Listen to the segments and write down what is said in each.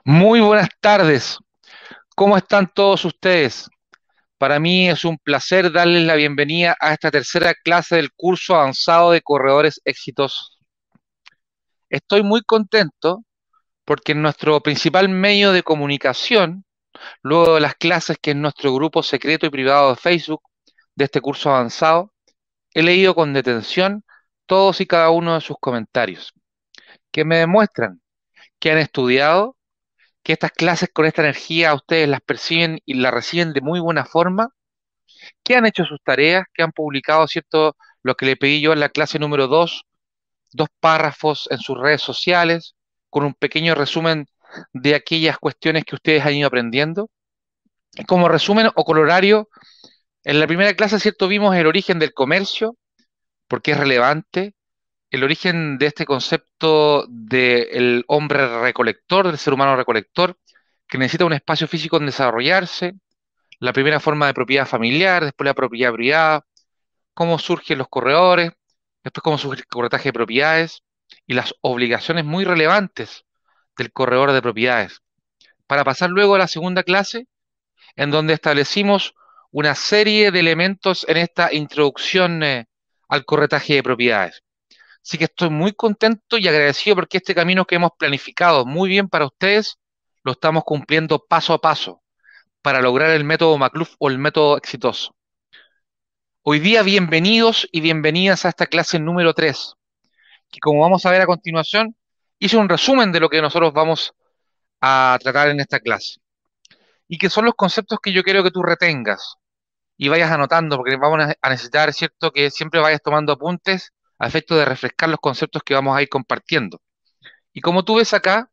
Muy buenas tardes. ¿Cómo están todos ustedes? Para mí es un placer darles la bienvenida a esta tercera clase del curso avanzado de corredores exitosos. Estoy muy contento porque en nuestro principal medio de comunicación, luego de las clases que es nuestro grupo secreto y privado de Facebook de este curso avanzado, he leído con detención todos y cada uno de sus comentarios, que me demuestran que han estudiado, que estas clases con esta energía ustedes las perciben y las reciben de muy buena forma, que han hecho sus tareas, que han publicado, ¿cierto? Lo que le pedí yo en la clase número 2, dos párrafos en sus redes sociales, con un pequeño resumen de aquellas cuestiones que ustedes han ido aprendiendo. Y como resumen o colorario, en la primera clase, ¿cierto? Vimos el origen del comercio, porque es relevante, el origen de este concepto del hombre recolector, del ser humano recolector, que necesita un espacio físico en desarrollarse, la primera forma de propiedad familiar, después la propiedad privada, cómo surgen los corredores, después cómo surge el corretaje de propiedades y las obligaciones muy relevantes del corredor de propiedades. Para pasar luego a la segunda clase, en donde establecimos una serie de elementos en esta introducción al corretaje de propiedades. Así que estoy muy contento y agradecido porque este camino que hemos planificado muy bien para ustedes lo estamos cumpliendo paso a paso para lograr el método McClure o el método exitoso. Hoy día bienvenidos y bienvenidas a esta clase número 3, que como vamos a ver a continuación, hice un resumen de lo que nosotros vamos a tratar en esta clase, y que son los conceptos que yo quiero que tú retengas y vayas anotando, porque vamos a necesitar, ¿cierto?, que siempre vayas tomando apuntes a efecto de refrescar los conceptos que vamos a ir compartiendo. Y como tú ves acá,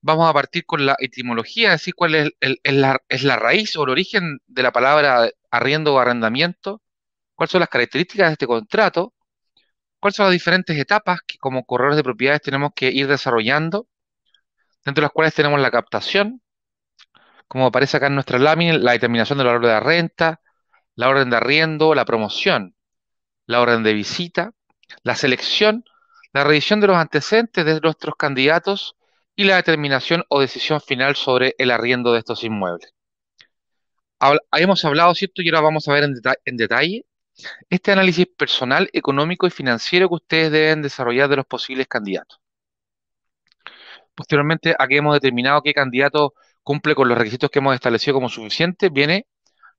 vamos a partir con la etimología, es decir, cuál es, es la raíz o el origen de la palabra arriendo o arrendamiento, cuáles son las características de este contrato, cuáles son las diferentes etapas que como corredores de propiedades tenemos que ir desarrollando, dentro de las cuales tenemos la captación, como aparece acá en nuestra lámina, la determinación del valor de la renta, la orden de arriendo, la promoción, la orden de visita, la selección, la revisión de los antecedentes de nuestros candidatos y la determinación o decisión final sobre el arriendo de estos inmuebles. Hemos hablado, ¿cierto? Y ahora vamos a ver en detalle este análisis personal, económico y financiero que ustedes deben desarrollar de los posibles candidatos. Posteriormente, a que hemos determinado qué candidato cumple con los requisitos que hemos establecido como suficiente, viene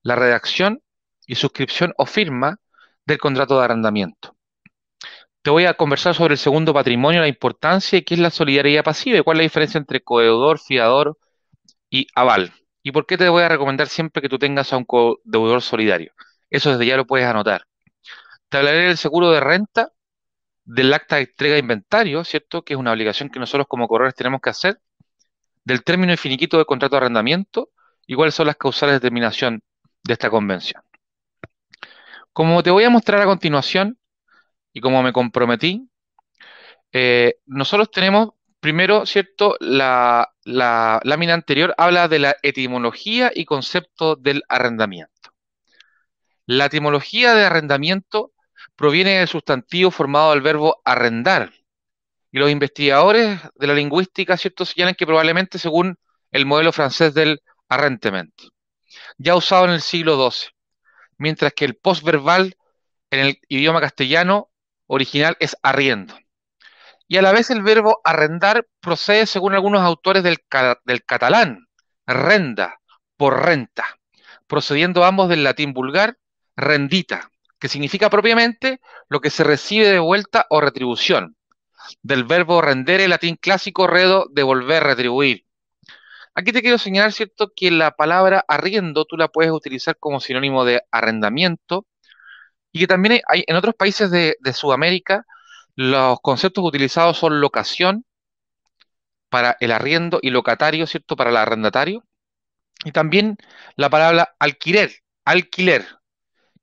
la redacción y suscripción o firma del contrato de arrendamiento. Te voy a conversar sobre el segundo patrimonio, la importancia y qué es la solidaridad pasiva y cuál es la diferencia entre codeudor, fiador y aval. Y por qué te voy a recomendar siempre que tú tengas a un codeudor solidario. Eso desde ya lo puedes anotar. Te hablaré del seguro de renta, del acta de entrega de inventario, ¿cierto? Que es una obligación que nosotros como corredores tenemos que hacer, del término y finiquito del contrato de arrendamiento y cuáles son las causales de terminación de esta convención. Como te voy a mostrar a continuación y como me comprometí, nosotros tenemos primero, ¿cierto? La lámina anterior habla de la etimología y concepto del arrendamiento. La etimología de arrendamiento proviene del sustantivo formado del verbo arrendar, y los investigadores de la lingüística, ¿cierto?, señalan que probablemente según el modelo francés del arrendement, ya usado en el siglo XII, mientras que el postverbal en el idioma castellano original es arriendo. Y a la vez el verbo arrendar procede, según algunos autores, del catalán, renda, por renta, procediendo ambos del latín vulgar, rendita, que significa propiamente lo que se recibe de vuelta o retribución, del verbo rendere, latín clásico, redo, devolver, retribuir. Aquí te quiero señalar, ¿cierto?, que la palabra arriendo tú la puedes utilizar como sinónimo de arrendamiento y que también en otros países de Sudamérica los conceptos utilizados son locación para el arriendo y locatario, ¿cierto?, para el arrendatario. Y también la palabra alquiler, alquiler,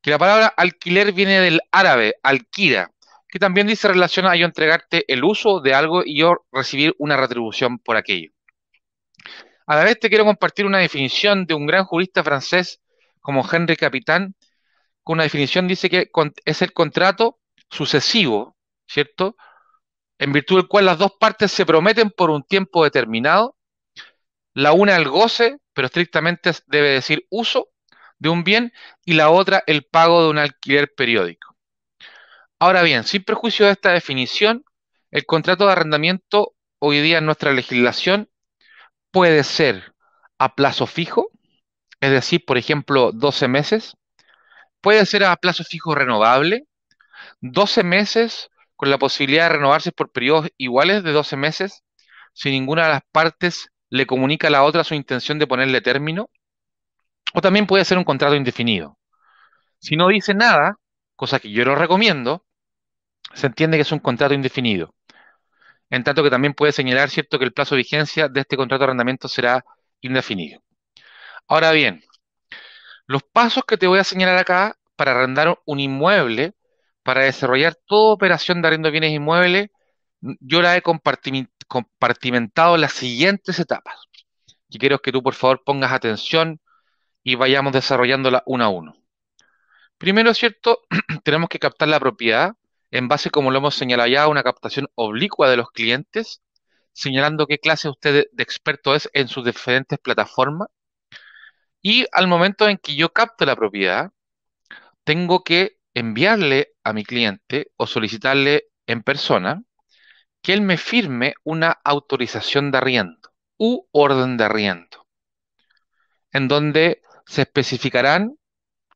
que la palabra alquiler viene del árabe, alquira, que también dice relaciona a yo entregarte el uso de algo y yo recibir una retribución por aquello. A la vez te quiero compartir una definición de un gran jurista francés como Henri Capitán, con una definición dice que es el contrato sucesivo, ¿cierto? En virtud del cual las dos partes se prometen por un tiempo determinado, la una el goce, pero estrictamente debe decir uso de un bien, y la otra el pago de un alquiler periódico. Ahora bien, sin perjuicio de esta definición, el contrato de arrendamiento hoy día en nuestra legislación puede ser a plazo fijo, es decir, por ejemplo, 12 meses, puede ser a plazo fijo renovable, 12 meses con la posibilidad de renovarse por periodos iguales de 12 meses, si ninguna de las partes le comunica a la otra su intención de ponerle término, o también puede ser un contrato indefinido. Si no dice nada, cosa que yo no recomiendo, se entiende que es un contrato indefinido. En tanto que también puede señalar, ¿cierto?, que el plazo de vigencia de este contrato de arrendamiento será indefinido. Ahora bien, los pasos que te voy a señalar acá para arrendar un inmueble, para desarrollar toda operación de arriendo de bienes inmuebles, yo la he compartimentado en las siguientes etapas. Y quiero que tú, por favor, pongas atención y vayamos desarrollándola uno a uno. Primero, es cierto, tenemos que captar la propiedad en base, como lo hemos señalado ya, a una captación oblicua de los clientes, señalando qué clase usted de experto es en sus diferentes plataformas. Y al momento en que yo capte la propiedad, tengo que enviarle a mi cliente o solicitarle en persona que él me firme una autorización de arriendo u orden de arriendo, en donde se especificarán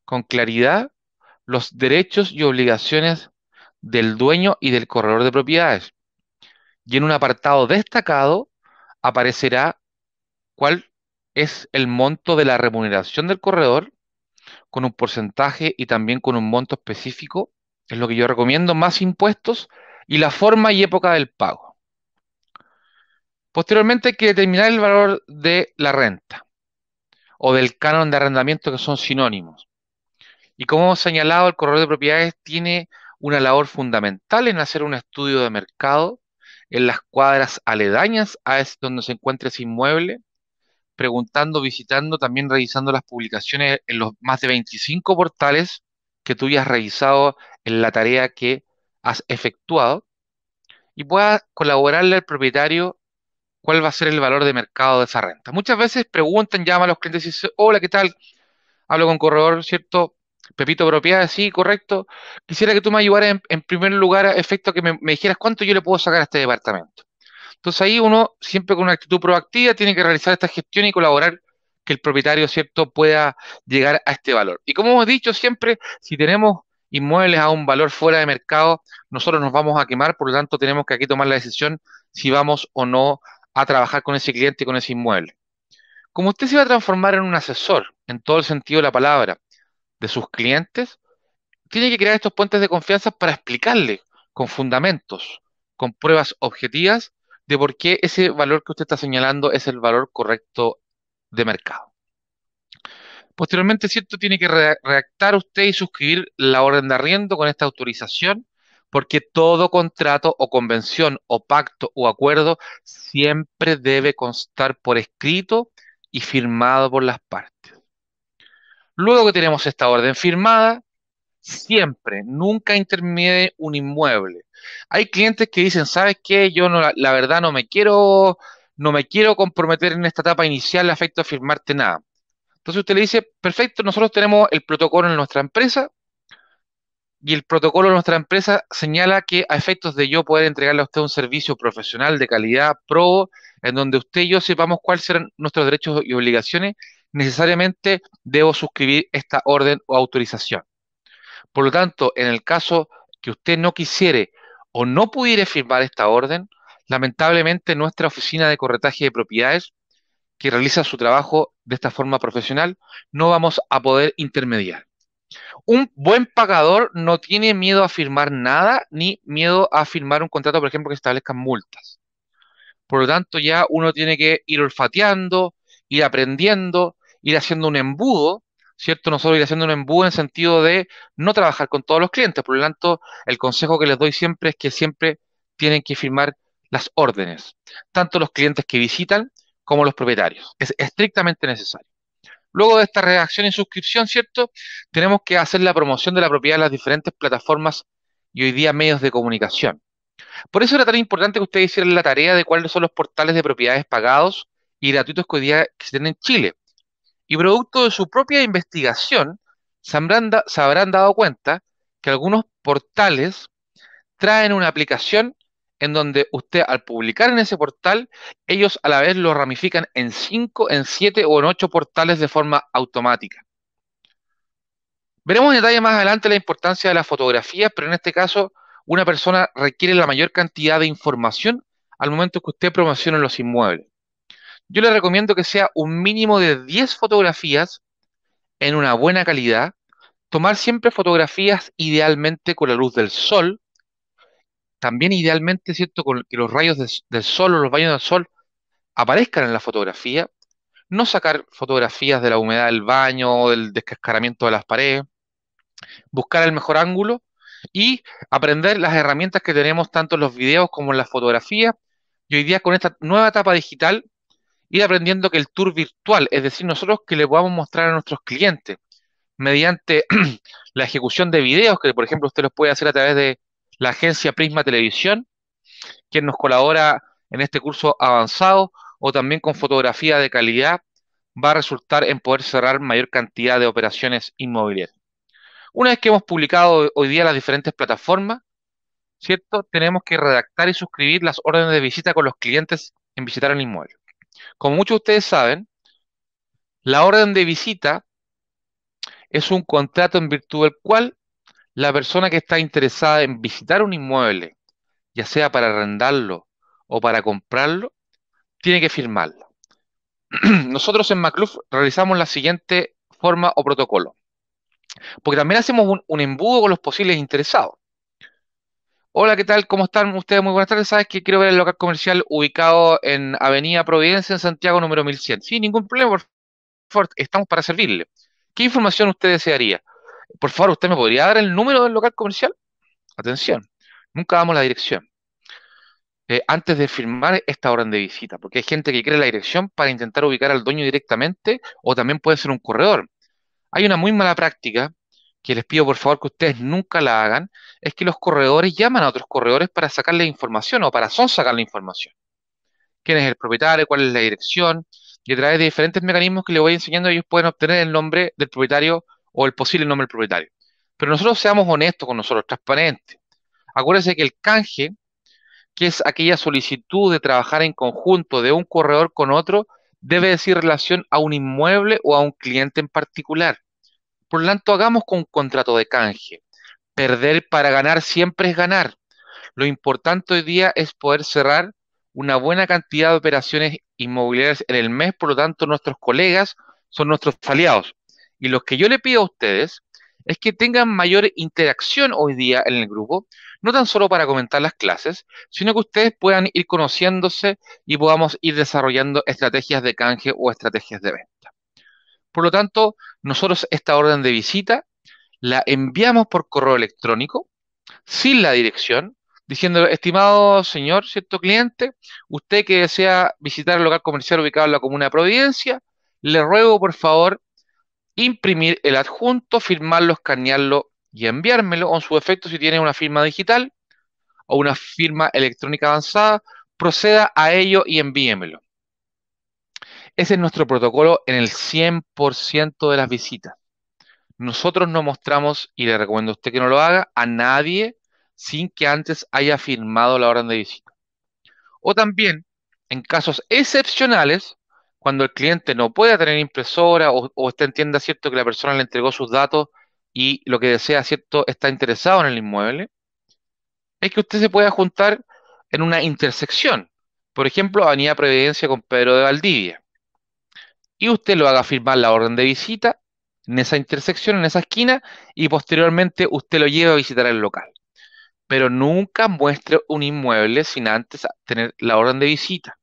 con claridad los derechos y obligaciones del dueño y del corredor de propiedades. Y en un apartado destacado aparecerá cuál es el monto de la remuneración del corredor, con un porcentaje y también con un monto específico, es lo que yo recomiendo, más impuestos y la forma y época del pago. Posteriormente hay que determinar el valor de la renta o del canon de arrendamiento, que son sinónimos. Y como hemos señalado, el corredor de propiedades tiene una labor fundamental en hacer un estudio de mercado en las cuadras aledañas a donde se encuentra ese inmueble, preguntando, visitando, también revisando las publicaciones en los más de 25 portales que tú ya has revisado en la tarea que has efectuado, y pueda colaborarle al propietario cuál va a ser el valor de mercado de esa renta. Muchas veces preguntan, llaman a los clientes y dicen, hola, ¿qué tal? Hablo con corredor, ¿cierto? Pepito Propiedades, sí, correcto. Quisiera que tú me ayudaras en primer lugar a efecto que me dijeras cuánto yo le puedo sacar a este departamento. Entonces ahí uno, siempre con una actitud proactiva, tiene que realizar esta gestión y colaborar que el propietario, ¿cierto?, pueda llegar a este valor. Y como hemos dicho siempre, si tenemos inmuebles a un valor fuera de mercado, nosotros nos vamos a quemar, por lo tanto tenemos que aquí tomar la decisión si vamos o no a trabajar con ese cliente y con ese inmueble. Como usted se va a transformar en un asesor, en todo el sentido de la palabra, de sus clientes, tiene que crear estos puentes de confianza para explicarle con fundamentos, con pruebas objetivas de por qué ese valor que usted está señalando es el valor correcto de mercado. Posteriormente, ¿cierto? Tiene que redactar usted y suscribir la orden de arriendo con esta autorización, porque todo contrato o convención o pacto o acuerdo siempre debe constar por escrito y firmado por las partes. Luego que tenemos esta orden firmada, siempre, nunca intermedie un inmueble. Hay clientes que dicen, ¿sabes qué? Yo no, la verdad no me quiero comprometer en esta etapa inicial a efecto de firmarte nada. Entonces usted le dice, perfecto, nosotros tenemos el protocolo en nuestra empresa y el protocolo de nuestra empresa señala que a efectos de yo poder entregarle a usted un servicio profesional de calidad, probo, en donde usted y yo sepamos cuáles serán nuestros derechos y obligaciones, necesariamente debo suscribir esta orden o autorización. Por lo tanto, en el caso que usted no quisiere o no pudiera firmar esta orden, lamentablemente nuestra oficina de corretaje de propiedades, que realiza su trabajo de esta forma profesional, no vamos a poder intermediar. Un buen pagador no tiene miedo a firmar nada, ni miedo a firmar un contrato, por ejemplo, que establezca multas. Por lo tanto, ya uno tiene que ir olfateando, ir aprendiendo, ir haciendo un embudo, ¿cierto? Nosotros ir haciendo un embudo en sentido de no trabajar con todos los clientes. Por lo tanto, el consejo que les doy siempre es que siempre tienen que firmar las órdenes, tanto los clientes que visitan como los propietarios. Es estrictamente necesario. Luego de esta redacción y suscripción, ¿cierto? Tenemos que hacer la promoción de la propiedad en las diferentes plataformas y hoy día medios de comunicación. Por eso era tan importante que ustedes hicieran la tarea de cuáles son los portales de propiedades pagados y gratuitos que hoy día existen en Chile. Y producto de su propia investigación, se habrán dado cuenta que algunos portales traen una aplicación en donde usted al publicar en ese portal, ellos a la vez lo ramifican en 5, en 7 o en 8 portales de forma automática. Veremos en detalle más adelante la importancia de las fotografías, pero en este caso una persona requiere la mayor cantidad de información al momento que usted promocione los inmuebles. Yo le recomiendo que sea un mínimo de 10 fotografías en una buena calidad, tomar siempre fotografías idealmente con la luz del sol, también idealmente, ¿cierto?, con que los rayos del sol o los baños del sol aparezcan en la fotografía, no sacar fotografías de la humedad del baño o del descascaramiento de las paredes, buscar el mejor ángulo y aprender las herramientas que tenemos tanto en los videos como en las fotografías. Y hoy día con esta nueva etapa digital, ir aprendiendo que el tour virtual, es decir, nosotros que le podamos mostrar a nuestros clientes mediante la ejecución de videos, que por ejemplo usted los puede hacer a través de la agencia Prisma Televisión, quien nos colabora en este curso avanzado, o también con fotografía de calidad, va a resultar en poder cerrar mayor cantidad de operaciones inmobiliarias. Una vez que hemos publicado hoy día las diferentes plataformas, ¿cierto? Tenemos que redactar y suscribir las órdenes de visita con los clientes en visitar el inmueble. Como muchos de ustedes saben, la orden de visita es un contrato en virtud del cual la persona que está interesada en visitar un inmueble, ya sea para arrendarlo o para comprarlo, tiene que firmarlo. Nosotros en Macluf realizamos la siguiente forma o protocolo, porque también hacemos un embudo con los posibles interesados. Hola, ¿qué tal? ¿Cómo están ustedes? Muy buenas tardes. Sabes que quiero ver el local comercial ubicado en Avenida Providencia, en Santiago, número 1100. Sí, ningún problema, por favor, estamos para servirle. ¿Qué información usted desearía? Por favor, ¿usted me podría dar el número del local comercial? Atención, nunca damos la dirección antes de firmar esta orden de visita, porque hay gente que quiere la dirección para intentar ubicar al dueño directamente o también puede ser un corredor. Hay una muy mala práctica que les pido por favor que ustedes nunca la hagan, es que los corredores llaman a otros corredores para sacarle información o para son sacar la información. ¿Quién es el propietario? ¿Cuál es la dirección? Y a través de diferentes mecanismos que les voy enseñando, ellos pueden obtener el nombre del propietario o el posible nombre del propietario. Pero nosotros seamos honestos con nosotros, transparentes. Acuérdense que el canje, que es aquella solicitud de trabajar en conjunto de un corredor con otro, debe decir relación a un inmueble o a un cliente en particular. Por lo tanto, hagamos con un contrato de canje. Perder para ganar siempre es ganar. Lo importante hoy día es poder cerrar una buena cantidad de operaciones inmobiliarias en el mes, por lo tanto, nuestros colegas son nuestros aliados. Y lo que yo le pido a ustedes es que tengan mayor interacción hoy día en el grupo, no tan solo para comentar las clases, sino que ustedes puedan ir conociéndose y podamos ir desarrollando estrategias de canje o estrategias de venta. Por lo tanto, nosotros esta orden de visita la enviamos por correo electrónico sin la dirección, diciendo, estimado señor, cierto cliente, usted que desea visitar el local comercial ubicado en la comuna de Providencia, le ruego por favor imprimir el adjunto, firmarlo, escanearlo y enviármelo, o en su efecto si tiene una firma digital o una firma electrónica avanzada, proceda a ello y envíemelo. Ese es nuestro protocolo en el 100% de las visitas. Nosotros no mostramos, y le recomiendo a usted que no lo haga, a nadie sin que antes haya firmado la orden de visita. O también, en casos excepcionales, cuando el cliente no pueda tener impresora o usted entienda, cierto, que la persona le entregó sus datos y lo que desea, cierto, está interesado en el inmueble, es que usted se pueda juntar en una intersección. Por ejemplo, Avenida Providencia con Pedro de Valdivia. Y usted lo haga firmar la orden de visita en esa intersección, en esa esquina, y posteriormente usted lo lleva a visitar el local. Pero nunca muestre un inmueble sin antes tener la orden de visita,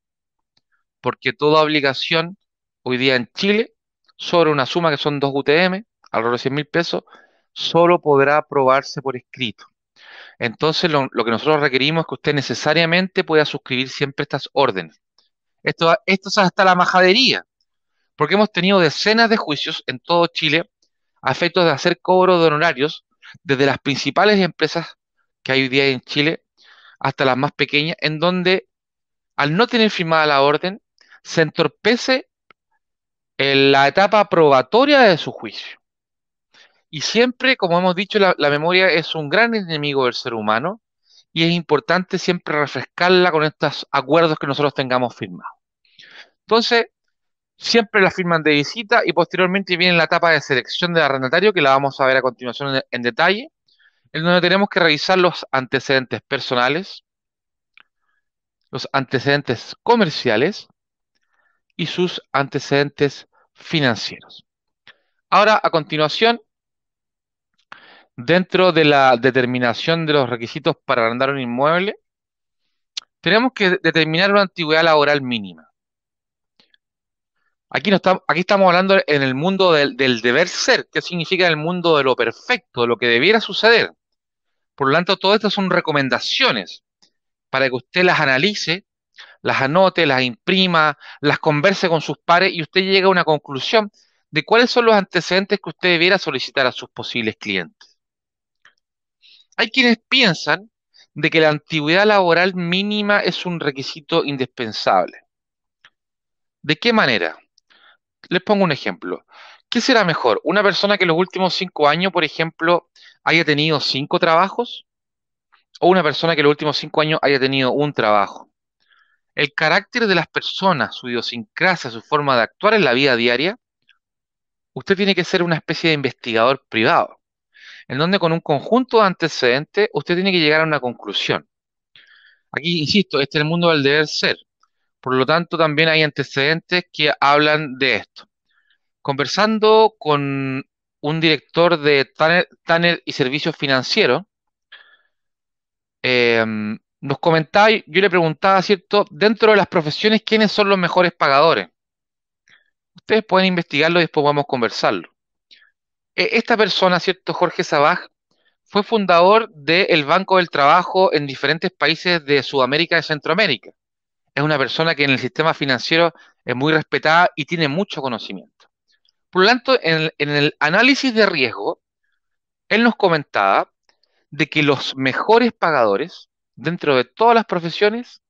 porque toda obligación hoy día en Chile sobre una suma que son 2 UTM, alrededor de 100.000 pesos, solo podrá aprobarse por escrito. Entonces lo que nosotros requerimos es que usted necesariamente pueda suscribir siempre estas órdenes. Esto es hasta la majadería, porque hemos tenido decenas de juicios en todo Chile a efectos de hacer cobro de honorarios desde las principales empresas que hay hoy día en Chile hasta las más pequeñas, en donde al no tener firmada la orden, se entorpece en la etapa probatoria de su juicio. Y siempre, como hemos dicho, la memoria es un gran enemigo del ser humano y es importante siempre refrescarla con estos acuerdos que nosotros tengamos firmados. Entonces, siempre la firman de visita y posteriormente viene la etapa de selección del arrendatario, que la vamos a ver a continuación en detalle, en donde tenemos que revisar los antecedentes personales, los antecedentes comerciales y sus antecedentes financieros. Ahora, a continuación, dentro de la determinación de los requisitos para arrendar un inmueble, tenemos que determinar una antigüedad laboral mínima. Aquí estamos hablando en el mundo del deber ser, que significa el mundo de lo perfecto, de lo que debiera suceder. Por lo tanto, todo esto son recomendaciones para que usted las analice, las anote, las imprima, las converse con sus pares y usted llegue a una conclusión de cuáles son los antecedentes que usted debiera solicitar a sus posibles clientes. Hay quienes piensan de que la antigüedad laboral mínima es un requisito indispensable. ¿De qué manera? Les pongo un ejemplo. ¿Qué será mejor? ¿Una persona que en los últimos 5 años, por ejemplo, haya tenido 5 trabajos? ¿O una persona que en los últimos 5 años haya tenido un trabajo? El carácter de las personas, su idiosincrasia, su forma de actuar en la vida diaria, usted tiene que ser una especie de investigador privado, en donde con un conjunto de antecedentes usted tiene que llegar a una conclusión. Aquí, insisto, este es el mundo del deber ser. Por lo tanto, también hay antecedentes que hablan de esto. Conversando con un director de Tanner y Servicios Financieros, nos comentaba, yo le preguntaba, ¿cierto? Dentro de las profesiones, ¿quiénes son los mejores pagadores? Ustedes pueden investigarlo y después podemos conversarlo. Esta persona, ¿cierto? Jorge Sabaj, fue fundador del Banco del Trabajo en diferentes países de Sudamérica y Centroamérica. Es una persona que en el sistema financiero es muy respetada y tiene mucho conocimiento. Por lo tanto, en el análisis de riesgo, él nos comentaba de que los mejores pagadores dentro de todas las profesiones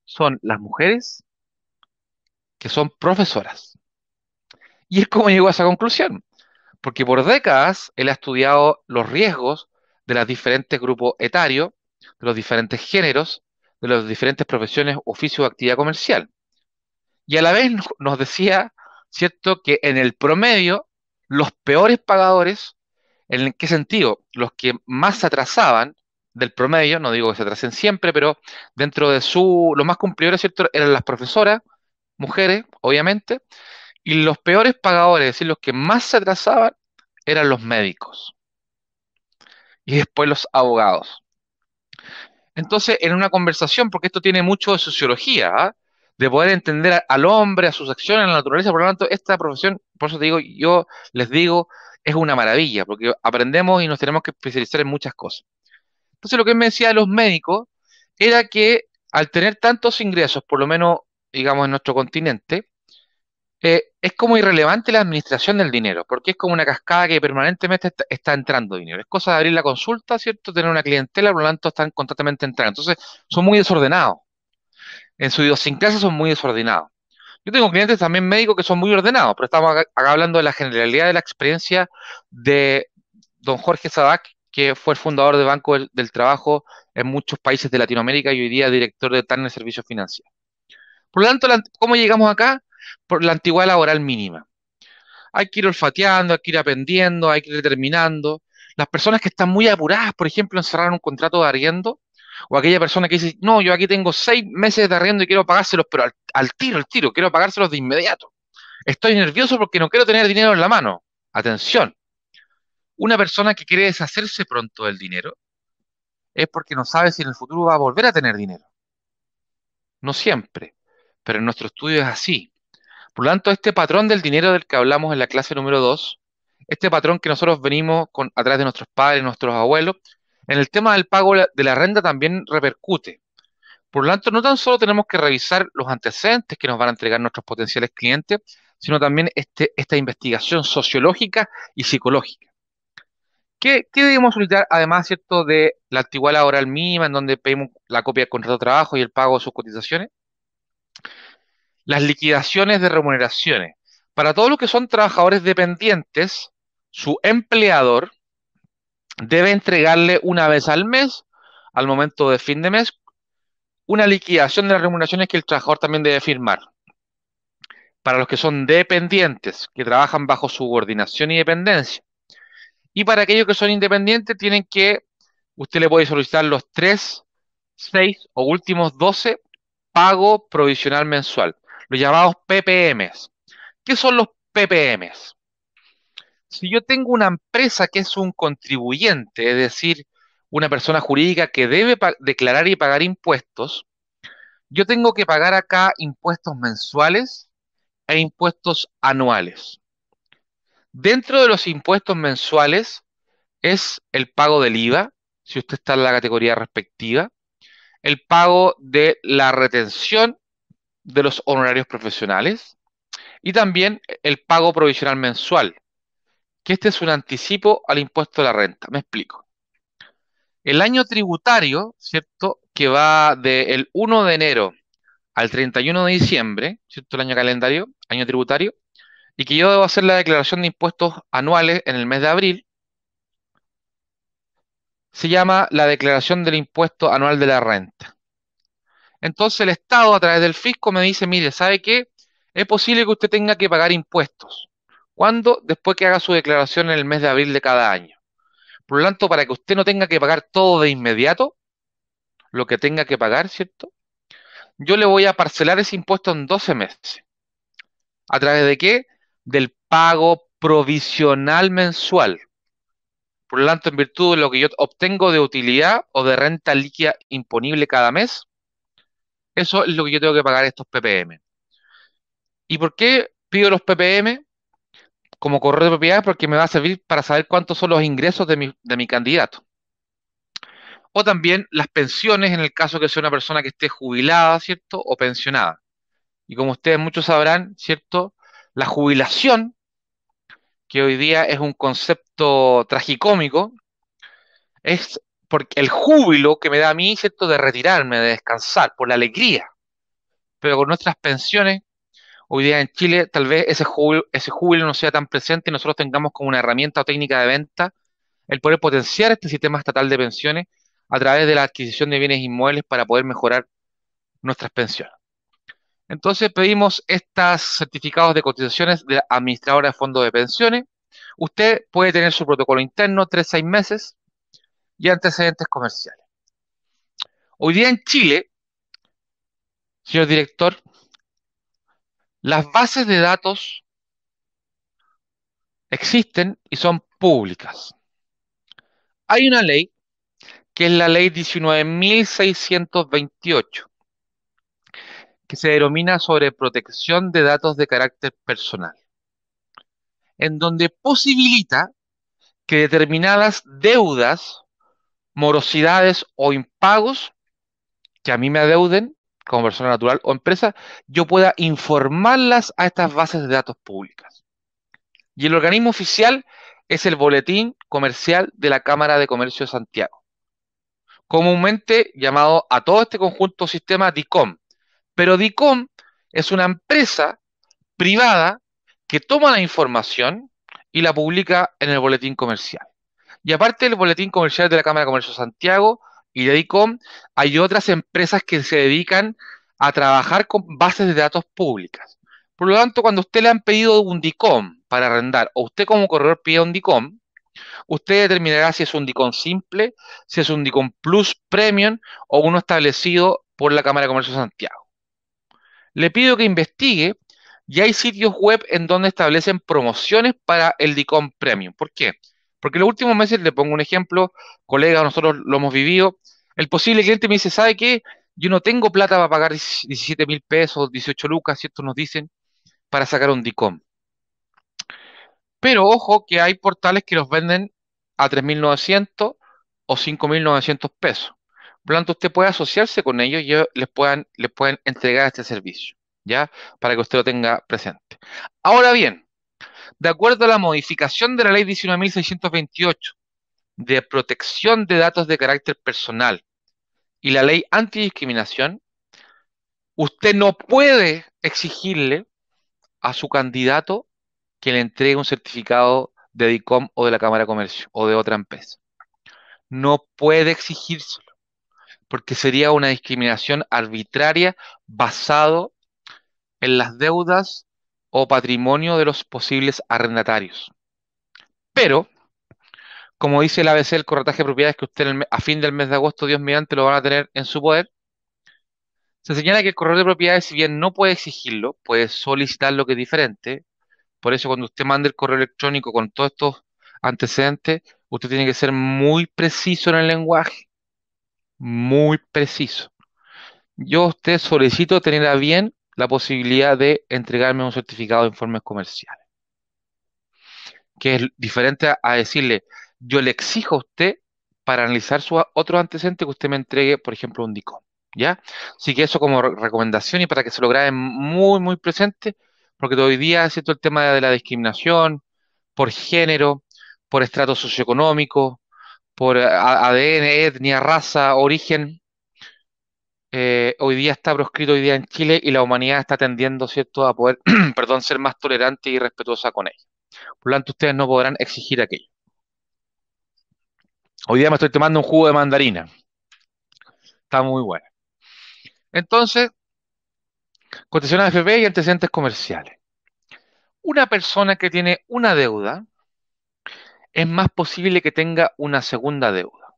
son las mujeres que son profesoras. Y es como llegó a esa conclusión, porque por décadas él ha estudiado los riesgos de los diferentes grupos etarios, de los diferentes géneros, de las diferentes profesiones, oficio o actividad comercial. Y a la vez nos decía, ¿cierto?, que en el promedio, los peores pagadores, ¿en qué sentido? Los que más se atrasaban del promedio, no digo que se atrasen siempre, pero dentro de los más cumplidores, ¿cierto?, eran las profesoras, mujeres, obviamente, y los peores pagadores, es decir, los que más se atrasaban, eran los médicos y después los abogados. Entonces, en una conversación, porque esto tiene mucho de sociología, ¿ah? De poder entender al hombre, a sus acciones, a la naturaleza, por lo tanto, esta profesión, por eso te digo, yo les digo, es una maravilla, porque aprendemos y nos tenemos que especializar en muchas cosas. Entonces, lo que él me decía de los médicos era que al tener tantos ingresos, por lo menos, digamos, en nuestro continente, es como irrelevante la administración del dinero, porque es como una cascada que permanentemente está entrando dinero. Es cosa de abrir la consulta, ¿cierto? Tener una clientela, por lo tanto están constantemente entrando. Entonces, son muy desordenados. En su idiosincrasia son muy desordenados. Yo tengo clientes también médicos que son muy ordenados, pero estamos acá hablando de la generalidad de la experiencia de don Jorge Sabac, que fue el fundador del Banco del Trabajo en muchos países de Latinoamérica y hoy día director de Tanner Servicios Financieros. Por lo tanto, ¿cómo llegamos acá? Por la antigüedad laboral mínima. Hay que ir olfateando, hay que ir aprendiendo, hay que ir determinando. Las personas que están muy apuradas, por ejemplo, en cerrar un contrato de arriendo, o aquella persona que dice, no, yo aquí tengo 6 meses de arriendo y quiero pagárselos, pero al tiro, quiero pagárselos de inmediato. Estoy nervioso porque no quiero tener dinero en la mano. Atención, una persona que quiere deshacerse pronto del dinero es porque no sabe si en el futuro va a volver a tener dinero. No siempre, pero en nuestro estudio es así. Por lo tanto, este patrón del dinero del que hablamos en la clase número 2, este patrón que nosotros venimos a través de nuestros padres, nuestros abuelos, en el tema del pago de la renta también repercute. Por lo tanto, no tan solo tenemos que revisar los antecedentes que nos van a entregar nuestros potenciales clientes, sino también esta investigación sociológica y psicológica. ¿Qué debemos solicitar, además, cierto, de la antigüedad laboral mínima, en donde pedimos la copia del contrato de trabajo y el pago de sus cotizaciones? Las liquidaciones de remuneraciones. Para todos los que son trabajadores dependientes, su empleador debe entregarle una vez al mes, al momento de fin de mes, una liquidación de las remuneraciones que el trabajador también debe firmar. Para los que son dependientes, que trabajan bajo subordinación y dependencia. Y para aquellos que son independientes, usted le puede solicitar los 3, 6 o últimos 12 pago provisional mensual, los llamados PPMs. ¿Qué son los PPMs? Si yo tengo una empresa que es un contribuyente, es decir, una persona jurídica que debe declarar y pagar impuestos, yo tengo que pagar acá impuestos mensuales e impuestos anuales. Dentro de los impuestos mensuales es el pago del IVA, si usted está en la categoría respectiva, el pago de la retención de los honorarios profesionales y también el pago provisional mensual, que este es un anticipo al impuesto de la renta. Me explico. El año tributario, ¿cierto? Que va del 1 de enero al 31 de diciembre, ¿cierto? El año calendario, año tributario, y que yo debo hacer la declaración de impuestos anuales en el mes de abril, se llama la declaración del impuesto anual de la renta. Entonces el Estado, a través del fisco, me dice, mire, ¿sabe qué? Es posible que usted tenga que pagar impuestos. ¿Cuándo? Después que haga su declaración en el mes de abril de cada año. Por lo tanto, para que usted no tenga que pagar todo de inmediato, lo que tenga que pagar, ¿cierto? Yo le voy a parcelar ese impuesto en 12 meses. ¿A través de qué? Del pago provisional mensual. Por lo tanto, en virtud de lo que yo obtengo de utilidad o de renta líquida imponible cada mes, eso es lo que yo tengo que pagar estos PPM. ¿Y por qué pido los PPM como correo de propiedad? Porque me va a servir para saber cuántos son los ingresos de mi candidato. O también las pensiones en el caso que sea una persona que esté jubilada, ¿cierto? O pensionada. Y como ustedes muchos sabrán, ¿cierto? La jubilación, que hoy día es un concepto tragicómico, es porque el júbilo que me da a mí, ¿cierto? De retirarme, de descansar, por la alegría. Pero con nuestras pensiones, hoy día en Chile, tal vez ese júbilo no sea tan presente y nosotros tengamos como una herramienta o técnica de venta el poder potenciar este sistema estatal de pensiones a través de la adquisición de bienes inmuebles para poder mejorar nuestras pensiones. Entonces pedimos estos certificados de cotizaciones de la administradora de fondos de pensiones. Usted puede tener su protocolo interno, 3 a 6 meses y antecedentes comerciales. Hoy día en Chile, señor director, las bases de datos existen y son públicas. Hay una ley que es la ley 19.628, que se denomina sobre protección de datos de carácter personal, en donde posibilita que determinadas deudas, morosidades o impagos que a mí me adeuden como persona natural o empresa, yo pueda informarlas a estas bases de datos públicas. Y el organismo oficial es el Boletín Comercial de la Cámara de Comercio de Santiago, comúnmente llamado a todo este conjunto sistema DICOM. Pero DICOM es una empresa privada que toma la información y la publica en el boletín comercial. Y aparte del boletín comercial de la Cámara de Comercio de Santiago y de DICOM, hay otras empresas que se dedican a trabajar con bases de datos públicas. Por lo tanto, cuando usted le han pedido un DICOM para arrendar, o usted como corredor pide un DICOM, usted determinará si es un DICOM simple, si es un DICOM Plus Premium o uno establecido por la Cámara de Comercio de Santiago. Le pido que investigue y hay sitios web en donde establecen promociones para el DICOM Premium. ¿Por qué? Porque en los últimos meses, le pongo un ejemplo, colega, nosotros lo hemos vivido, el posible cliente me dice, ¿sabe qué? Yo no tengo plata para pagar 17.000 pesos, 18 lucas, ¿cierto? Nos dicen, para sacar un DICOM. Pero ojo que hay portales que los venden a 3.900 o 5.900 pesos. Por lo tanto, usted puede asociarse con ellos y ellos les pueden entregar este servicio. ¿ya? Para que usted lo tenga presente. Ahora bien, de acuerdo a la modificación de la Ley 19.628 de protección de datos de carácter personal y la Ley antidiscriminación, usted no puede exigirle a su candidato que le entregue un certificado de DICOM o de la Cámara de Comercio o de otra empresa. No puede exigírselo, porque sería una discriminación arbitraria basado en las deudas o patrimonio de los posibles arrendatarios. Pero, como dice el ABC del corretaje de propiedades, que usted a fin del mes de agosto, Dios mediante, lo van a tener en su poder, se señala que el corredor de propiedades, si bien no puede exigirlo, puede solicitar lo que es diferente. Por eso, cuando usted mande el correo electrónico con todos estos antecedentes, usted tiene que ser muy preciso en el lenguaje, muy preciso. Yo a usted solicito tener a bien la posibilidad de entregarme un certificado de informes comerciales, que es diferente a decirle, yo le exijo a usted para analizar sus otros antecedentes que usted me entregue, por ejemplo, un DICOM, ¿ya? Así que eso como recomendación y para que se lo graben muy, muy presente, porque hoy día es cierto el tema de la discriminación por género, por estrato socioeconómico, por ADN, etnia, raza, origen. Hoy día está proscrito hoy día en Chile y la humanidad está tendiendo, ¿cierto?, a poder, perdón, ser más tolerante y respetuosa con ella. Por lo tanto, ustedes no podrán exigir aquello. Hoy día me estoy tomando un jugo de mandarina. Está muy bueno. Entonces, cotización AFP y antecedentes comerciales. Una persona que tiene una deuda es más posible que tenga una segunda deuda.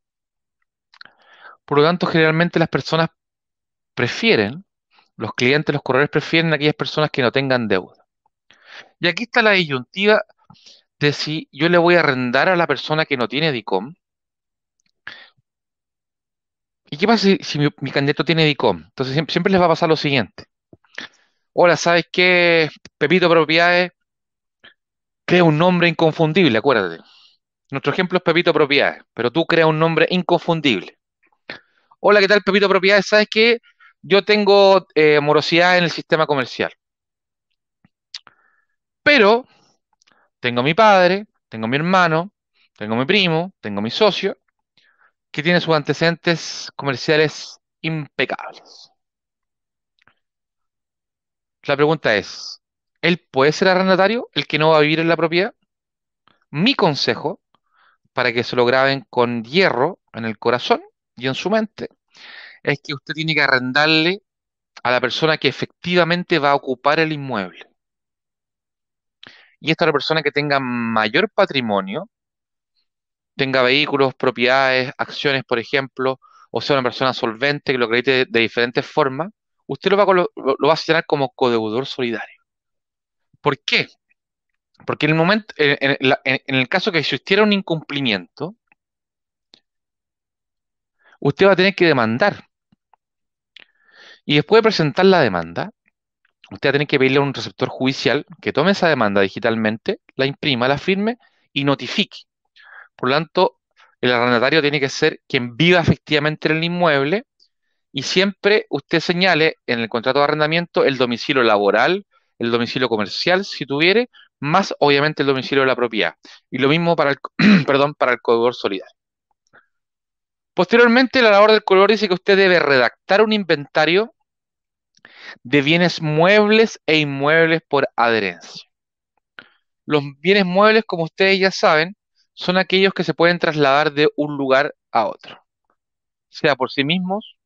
Por lo tanto, generalmente las personas prefieren, los clientes, los corredores prefieren aquellas personas que no tengan deuda. Y aquí está la disyuntiva de si yo le voy a arrendar a la persona que no tiene DICOM. ¿Y qué pasa si mi candidato tiene DICOM? Entonces siempre les va a pasar lo siguiente. Hola, ¿sabes qué? Pepito Propiedades crea un nombre inconfundible, acuérdate. Nuestro ejemplo es Pepito Propiedades, pero tú creas un nombre inconfundible. Hola, ¿qué tal, Pepito Propiedades? ¿Sabes qué? Yo tengo morosidad en el sistema comercial, pero tengo a mi padre, tengo a mi hermano, tengo a mi primo, tengo a mi socio, que tiene sus antecedentes comerciales impecables. La pregunta es, ¿él puede ser arrendatario, el que no va a vivir en la propiedad? Mi consejo, para que se lo graben con hierro en el corazón y en su mente, es que usted tiene que arrendarle a la persona que efectivamente va a ocupar el inmueble. Y esta es la persona que tenga mayor patrimonio, tenga vehículos, propiedades, acciones, por ejemplo, o sea, una persona solvente que lo acredite de diferentes formas, usted lo va a señalar como codeudor solidario. ¿Por qué? Porque en el momento, en el caso que existiera un incumplimiento, usted va a tener que demandar. Y después de presentar la demanda, usted va a tener que pedirle a un receptor judicial que tome esa demanda digitalmente, la imprima, la firme y notifique. Por lo tanto, el arrendatario tiene que ser quien viva efectivamente en el inmueble y siempre usted señale en el contrato de arrendamiento el domicilio laboral, el domicilio comercial, si tuviere, más obviamente el domicilio de la propiedad. Y lo mismo para el, perdón, para el corredor solidario. Posteriormente, la labor del corredor dice que usted debe redactar un inventario de bienes muebles e inmuebles por adherencia. Los bienes muebles, como ustedes ya saben, son aquellos que se pueden trasladar de un lugar a otro, sea por sí mismos,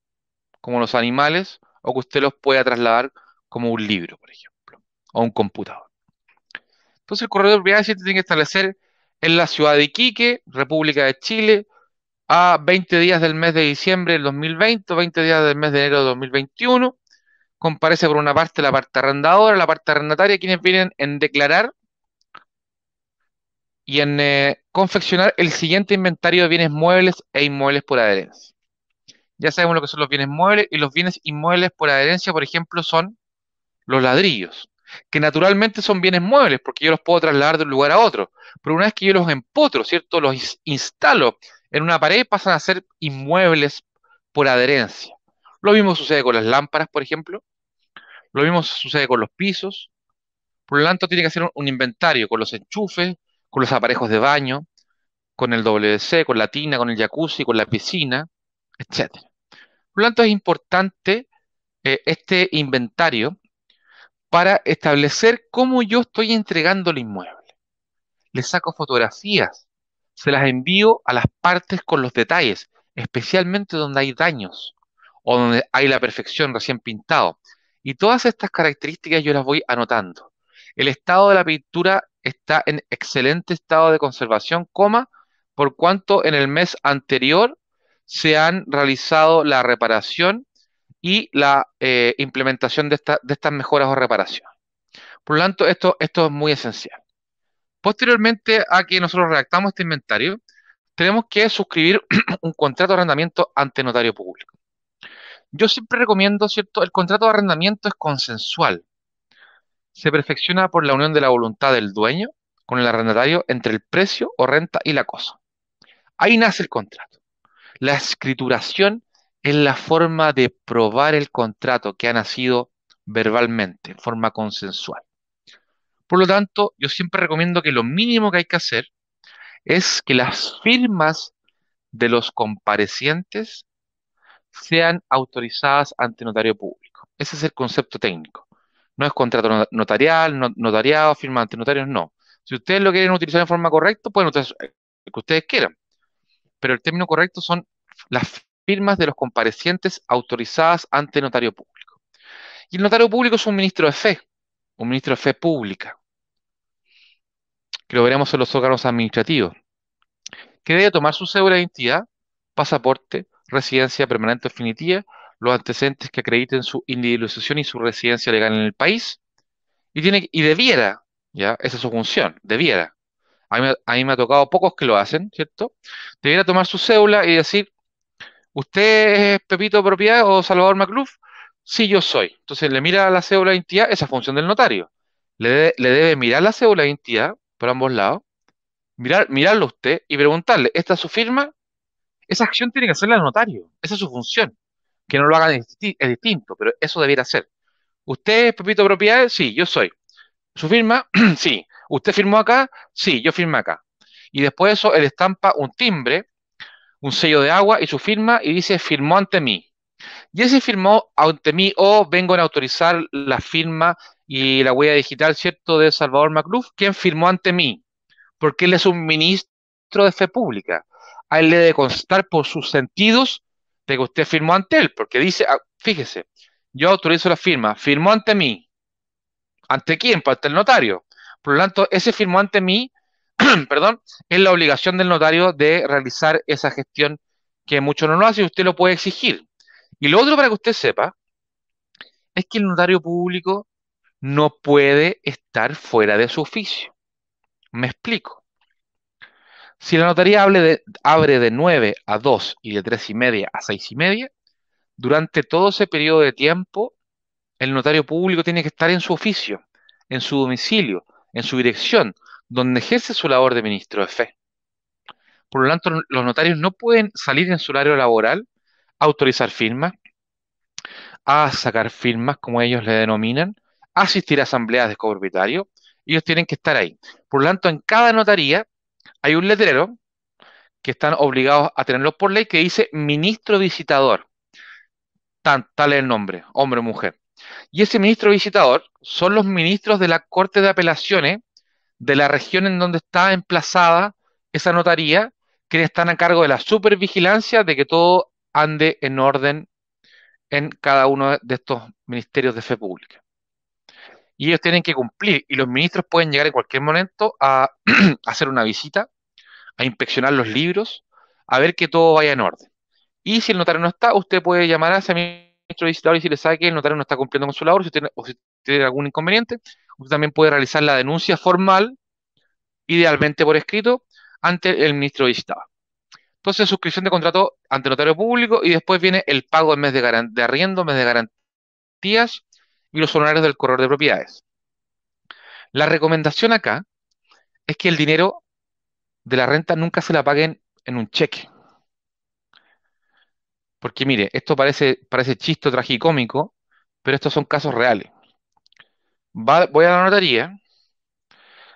como los animales, o que usted los pueda trasladar como un libro, por ejemplo, o un computador. Entonces, el corredor de propiedades se tiene que establecer en la ciudad de Iquique, República de Chile, a 20 días del mes de diciembre del 2020 o 20 días del mes de enero de 2021. Comparece por una parte la parte arrendadora, la parte arrendataria, quienes vienen en declarar y en confeccionar el siguiente inventario de bienes muebles e inmuebles por adherencia. Ya sabemos lo que son los bienes muebles y los bienes inmuebles por adherencia, por ejemplo, son los ladrillos, que naturalmente son bienes muebles porque yo los puedo trasladar de un lugar a otro, pero una vez que yo los empotro, ¿cierto? Los instalo en una pared, pasan a ser inmuebles por adherencia. Lo mismo sucede con las lámparas, por ejemplo. Lo mismo sucede con los pisos. Por lo tanto, tiene que hacer un inventario con los enchufes, con los aparejos de baño, con el WC, con la tina, con el jacuzzi, con la piscina, etcétera. Por lo tanto, es importante este inventario para establecer cómo yo estoy entregando el inmueble. Les saco fotografías, se las envío a las partes con los detalles, especialmente donde hay daños o donde hay la perfección recién pintado. Y todas estas características yo las voy anotando. El estado de la pintura está en excelente estado de conservación, coma, por cuanto en el mes anterior se han realizado la reparación y la implementación de estas mejoras o reparaciones. Por lo tanto, esto es muy esencial. Posteriormente a que nosotros redactamos este inventario, tenemos que suscribir un contrato de arrendamiento ante notario público. Yo siempre recomiendo, ¿cierto? El contrato de arrendamiento es consensual. Se perfecciona por la unión de la voluntad del dueño con el arrendatario entre el precio o renta y la cosa. Ahí nace el contrato. La escrituración es la forma de probar el contrato que ha nacido verbalmente, en forma consensual. Por lo tanto, yo siempre recomiendo que lo mínimo que hay que hacer es que las firmas de los comparecientes sean autorizadas ante notario público. Ese es el concepto técnico. No es contrato notarial, notariado, firma ante notarios, no. Si ustedes lo quieren utilizar de forma correcta, pueden utilizar el que ustedes quieran, pero el término correcto son las firmas de los comparecientes autorizadas ante notario público. Y el notario público es un ministro de fe pública, que lo veremos en los órganos administrativos, que debe tomar su cédula de identidad, pasaporte, residencia permanente definitiva, los antecedentes que acrediten su individualización y su residencia legal en el país, y debiera, ya, esa es su función, debiera. A mí me ha tocado pocos que lo hacen, ¿cierto? Debiera tomar su cédula y decir, ¿usted es Pepito Propiedad o Salvador Macluf? Sí, yo soy. Entonces le mira la cédula de identidad, esa función del notario. Le debe mirar la cédula de identidad por ambos lados, mirarlo usted y preguntarle, ¿esta es su firma? Esa acción tiene que hacerla el notario. Esa es su función. Que no lo hagan es distinto, pero eso debiera ser. ¿Usted es Pepito Propiedades? Sí, yo soy. ¿Su firma? Sí. ¿Usted firmó acá? Sí, yo firmé acá. Y después de eso, él estampa un timbre, un sello de agua y su firma y dice firmó ante mí. Y ese firmó ante mí o vengo a autorizar la firma y la huella digital, ¿cierto?, de Salvador Macluf, quien firmó ante mí, porque él es un ministro de fe pública. A él le debe constar por sus sentidos de que usted firmó ante él, porque dice, fíjese, yo autorizo la firma, firmó ante mí. ¿Ante quién? Pues ante el notario. Por lo tanto, ese firmó ante mí, perdón, es la obligación del notario de realizar esa gestión que mucho no lo hace y usted lo puede exigir. Y lo otro para que usted sepa es que el notario público no puede estar fuera de su oficio. Me explico. Si la notaría abre de 9 a 2 y de 3 y media a 6 y media, durante todo ese periodo de tiempo, el notario público tiene que estar en su oficio, en su domicilio, en su dirección, donde ejerce su labor de ministro de fe. Por lo tanto, los notarios no pueden salir en su horario laboral a autorizar firmas, a sacar firmas, como ellos le denominan, a asistir a asambleas de copropietarios. Ellos tienen que estar ahí. Por lo tanto, en cada notaría hay un letrero que están obligados a tenerlo por ley, que dice ministro visitador, tal es el nombre, hombre o mujer. Y ese ministro visitador son los ministros de la Corte de Apelaciones de la región en donde está emplazada esa notaría, que están a cargo de la supervigilancia de que todo ande en orden en cada uno de estos ministerios de fe pública. Y ellos tienen que cumplir, y los ministros pueden llegar en cualquier momento a hacer una visita, a inspeccionar los libros, a ver que todo vaya en orden. Y si el notario no está, usted puede llamar a ese ministro visitador y si le sabe que el notario no está cumpliendo con su labor, o si tiene algún inconveniente, usted también puede realizar la denuncia formal, idealmente por escrito, ante el ministro visitador. Entonces, suscripción de contrato ante notario público y después viene el pago del mes de arriendo, mes de garantías y los honorarios del corredor de propiedades. La recomendación acá es que el dinero de la renta nunca se la paguen en un cheque. Porque mire, esto parece chiste tragicómico, pero estos son casos reales. Voy a la notaría,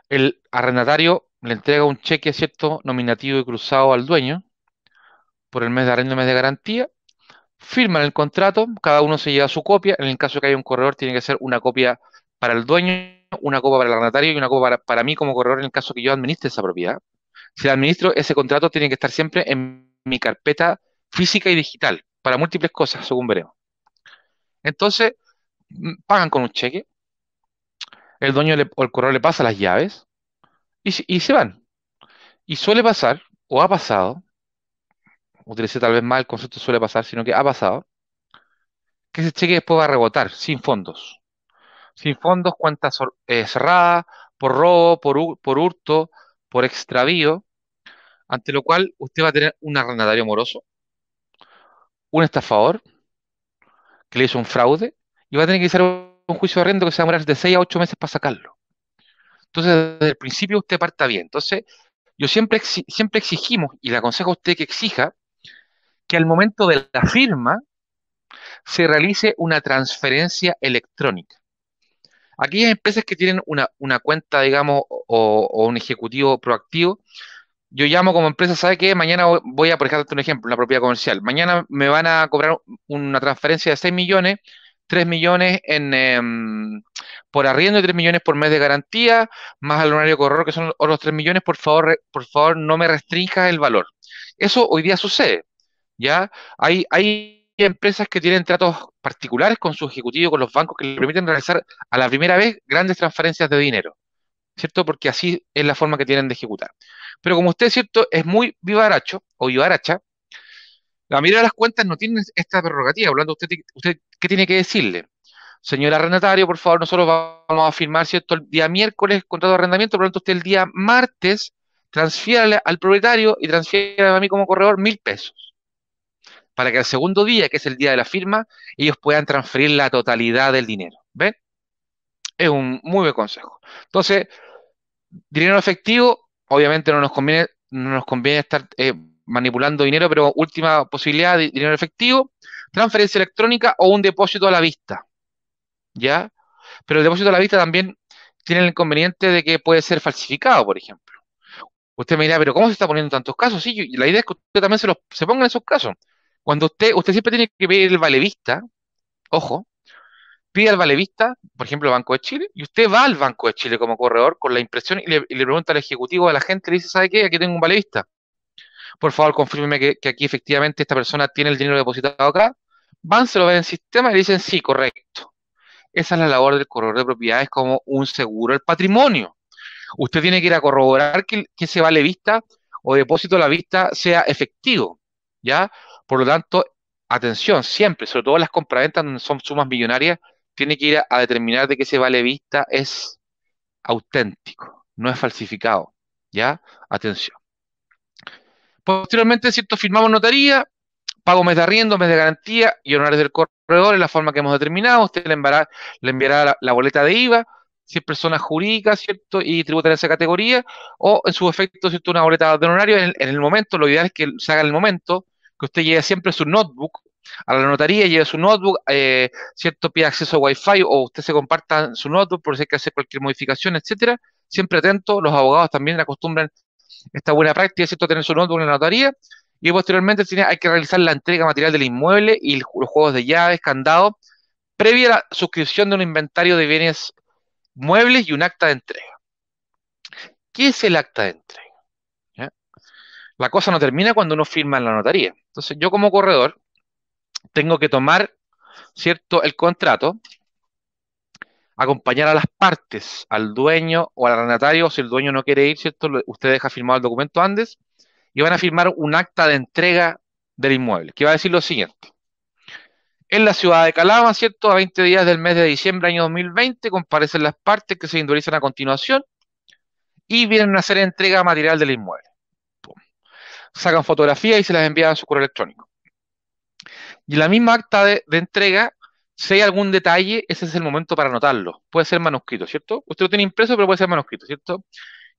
el arrendatario le entrega un cheque, ¿cierto? Nominativo y cruzado al dueño por el mes de arrendo y mes de garantía. Firman el contrato, cada uno se lleva su copia. En el caso de que haya un corredor, tiene que ser una copia para el dueño, una copia para el arrendatario y una copia para mí como corredor en el caso que yo administre esa propiedad. Si la administro, ese contrato tiene que estar siempre en mi carpeta física y digital para múltiples cosas, según veremos. Entonces, pagan con un cheque, el dueño o el corredor le pasa las llaves y se van. Y suele pasar, o ha pasado, utilicé tal vez mal el concepto suele pasar, sino que ha pasado, que ese cheque después va a rebotar sin fondos. Sin fondos, cuenta cerrada, por robo, por hurto, por extravío, ante lo cual usted va a tener un arrendatario moroso, un estafador que le hizo un fraude y va a tener que iniciar un juicio de arrendo que se va a demorar de 6 a 8 meses para sacarlo. Entonces, desde el principio usted parta bien. Entonces, yo siempre exigimos, y le aconsejo a usted que exija, que al momento de la firma se realice una transferencia electrónica. Aquellas empresas que tienen una cuenta, digamos, o un ejecutivo proactivo, yo llamo como empresa, ¿sabe qué? Mañana voy a, por ejemplo, un ejemplo, una propiedad comercial. Mañana me van a cobrar una transferencia de 6 millones, 3 millones por arriendo y 3 millones por mes de garantía, más el honorario corredor, que son otros 3 millones. Por favor, no me restrinja el valor. Eso hoy día sucede, ¿ya? Hay empresas que tienen tratos particulares con su ejecutivo, con los bancos, que le permiten realizar a la primera vez grandes transferencias de dinero. ¿Cierto? Porque así es la forma que tienen de ejecutar. Pero como usted, ¿cierto? Es muy vivaracho o vivaracha, la mayoría de las cuentas no tienen esta prerrogativa. Por lo tanto, usted, ¿qué tiene que decirle? Señor arrendatario, por favor, nosotros vamos a firmar, ¿cierto? El día miércoles contrato de arrendamiento, por lo tanto, usted el día martes transfiérale al propietario y transfiere a mí como corredor 1.000 pesos, para que el segundo día, que es el día de la firma, ellos puedan transferir la totalidad del dinero. ¿Ven? Es un muy buen consejo. Entonces, dinero efectivo, obviamente no nos conviene estar manipulando dinero, pero última posibilidad de dinero efectivo, transferencia electrónica o un depósito a la vista, ¿ya? Pero el depósito a la vista también tiene el inconveniente de que puede ser falsificado, por ejemplo. Usted me dirá, pero ¿cómo se está poniendo en tantos casos? Sí, la idea es que usted también se ponga en esos casos. Cuando usted siempre tiene que pedir el vale vista, ojo, pide al valevista, por ejemplo, el Banco de Chile, y usted va al Banco de Chile como corredor con la impresión y le pregunta al ejecutivo de la gente, le dice, ¿sabe qué? Aquí tengo un valevista. Por favor, confírmeme que aquí efectivamente esta persona tiene el dinero depositado acá. Van, se lo ven en el sistema y le dicen, sí, correcto. Esa es la labor del corredor de propiedades como un seguro del patrimonio. Usted tiene que ir a corroborar que ese valevista o depósito a la vista sea efectivo, ¿ya? Por lo tanto, atención, siempre, sobre todo en las compraventas donde son sumas millonarias, tiene que ir a determinar de que ese vale vista es auténtico, no es falsificado, ¿ya? Atención. Posteriormente, ¿cierto? Firmamos notaría, pago mes de arriendo, mes de garantía y honorarios del corredor en la forma que hemos determinado. Usted le enviará la boleta de IVA, si es persona jurídica, ¿cierto? Y tributa en esa categoría, o en su efecto, ¿cierto? Una boleta de honorario en el momento. Lo ideal es que se haga en el momento, que usted lleve siempre su notebook a la notaría, lleve su notebook, ¿cierto? Pida acceso a Wi-Fi o usted se comparta su notebook por si hay que hacer cualquier modificación, etcétera. Siempre atento, los abogados también acostumbran esta buena práctica, ¿cierto? Tener su notebook en la notaría y posteriormente hay que realizar la entrega material del inmueble y los juegos de llaves, candado, previa a la suscripción de un inventario de bienes muebles y un acta de entrega. ¿Qué es el acta de entrega? ¿Ya? La cosa no termina cuando uno firma en la notaría. Entonces, yo como corredor tengo que tomar, ¿cierto?, el contrato, acompañar a las partes, al dueño o al arrendatario, si el dueño no quiere ir, ¿cierto? Usted deja firmado el documento antes y van a firmar un acta de entrega del inmueble, que va a decir lo siguiente. En la ciudad de Calama, ¿cierto? A 20 días del mes de diciembre año 2020, comparecen las partes que se individualizan a continuación y vienen a hacer entrega material del inmueble. Pum. Sacan fotografías y se las envían a su correo electrónico. Y en la misma acta de entrega, si hay algún detalle, ese es el momento para anotarlo. Puede ser manuscrito, ¿cierto? Usted lo tiene impreso, pero puede ser manuscrito, ¿cierto?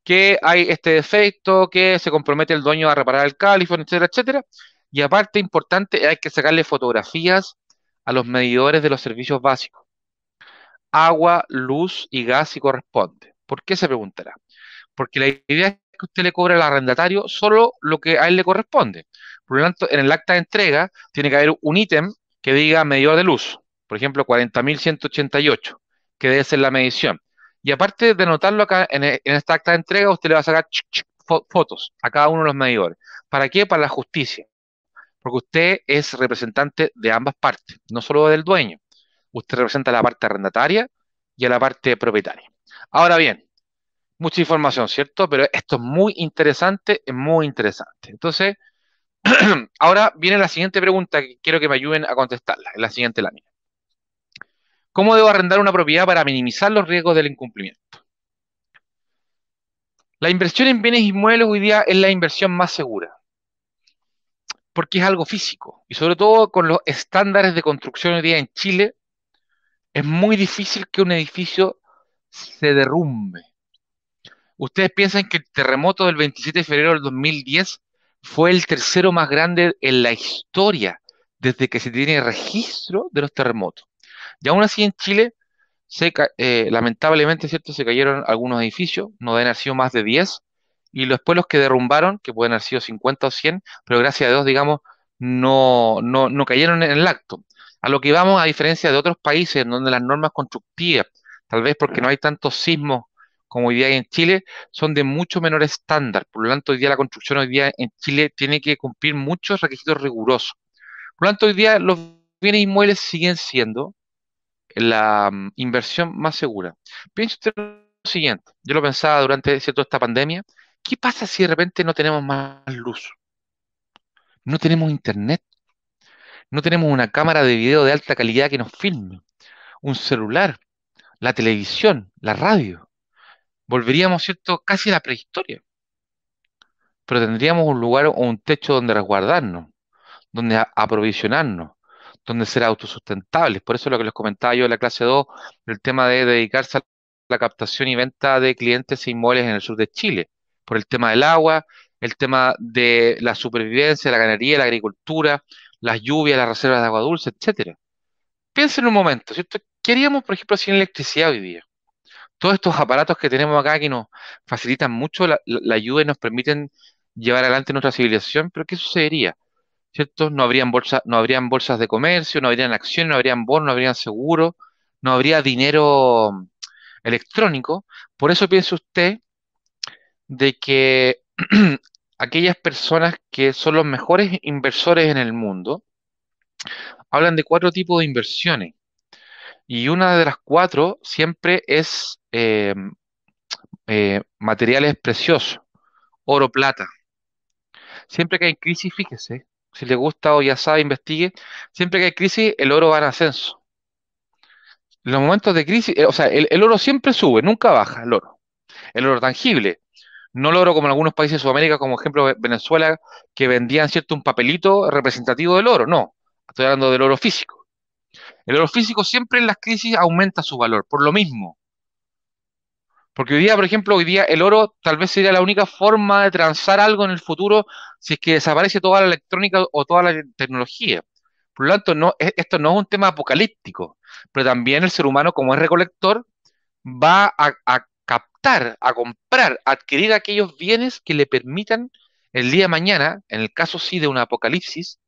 Que hay este defecto, que se compromete el dueño a reparar el califón, etcétera, etcétera. Y aparte, importante, hay que sacarle fotografías a los medidores de los servicios básicos. agua, luz y gas si corresponde. ¿Por qué se preguntará? Porque la idea es que usted le cobre al arrendatario solo lo que a él le corresponde. Por lo tanto, en el acta de entrega tiene que haber un ítem que diga medidor de luz, por ejemplo, 40.188, que debe ser la medición. Y aparte de anotarlo acá en esta acta de entrega, usted le va a sacar fotos a cada uno de los medidores. ¿Para qué? Para la justicia. Porque usted es representante de ambas partes, no solo del dueño. Usted representa a la parte arrendataria y a la parte propietaria. Ahora bien, mucha información, ¿cierto? Pero esto es muy interesante, es muy interesante. Entonces, ahora viene la siguiente pregunta que quiero que me ayuden a contestarla, en la siguiente lámina. ¿Cómo debo arrendar una propiedad para minimizar los riesgos del incumplimiento? La inversión en bienes inmuebles hoy día es la inversión más segura, porque es algo físico, y sobre todo con los estándares de construcción hoy día en Chile, es muy difícil que un edificio se derrumbe. ¿Ustedes piensan que el terremoto del 27 de febrero del 2010 fue el tercero más grande en la historia desde que se tiene registro de los terremotos? Y aún así en Chile, lamentablemente, ¿cierto? Se cayeron algunos edificios, no deben haber sido más de 10, y después los que derrumbaron, que pueden haber sido 50 o 100, pero gracias a Dios, digamos, no cayeron en el acto. A lo que vamos, a diferencia de otros países en donde las normas constructivas, tal vez porque no hay tantos sismos como hoy día hay en Chile, son de mucho menor estándar. Por lo tanto, hoy día la construcción hoy día en Chile tiene que cumplir muchos requisitos rigurosos. Por lo tanto, hoy día los bienes inmuebles siguen siendo la inversión más segura. Piense usted lo siguiente, yo lo pensaba durante ¿cierto? Esta pandemia, ¿qué pasa si de repente no tenemos más luz? No tenemos internet, no tenemos una cámara de video de alta calidad que nos filme, un celular, la televisión, la radio. Volveríamos, ¿cierto?, casi a la prehistoria, pero tendríamos un lugar o un techo donde resguardarnos, donde aprovisionarnos, donde ser autosustentables. Por eso lo que les comentaba yo en la clase 2, el tema de dedicarse a la captación y venta de clientes e inmuebles en el sur de Chile, por el tema del agua, el tema de la supervivencia, la ganadería, la agricultura, las lluvias, las reservas de agua dulce, etcétera. Piensen un momento, ¿cierto? ¿Qué haríamos, por ejemplo, sin electricidad hoy día? Todos estos aparatos que tenemos acá que nos facilitan mucho la ayuda y nos permiten llevar adelante nuestra civilización, pero ¿qué sucedería? ¿Cierto? No habrían bolsas de comercio, no habrían acciones, no habrían bonos, no habrían seguros, no habría dinero electrónico. Por eso piensa usted de que aquellas personas que son los mejores inversores en el mundo hablan de cuatro tipos de inversiones. Y una de las cuatro siempre es materiales preciosos, oro, plata. Siempre que hay crisis, fíjese, si le gusta o ya sabe, investigue, siempre que hay crisis, el oro va en ascenso. En los momentos de crisis, o sea, el oro siempre sube, nunca baja el oro tangible. No el oro como en algunos países de Sudamérica, como ejemplo Venezuela, que vendían, ¿cierto?, un papelito representativo del oro. No, estoy hablando del oro físico. El oro físico siempre en las crisis aumenta su valor, por lo mismo. Porque hoy día, por ejemplo, hoy día el oro tal vez sería la única forma de transar algo en el futuro si es que desaparece toda la electrónica o toda la tecnología. Por lo tanto, esto no es un tema apocalíptico, pero también el ser humano, como es recolector, va a captar, a comprar, a adquirir aquellos bienes que le permitan el día de mañana, en el caso sí de un apocalipsis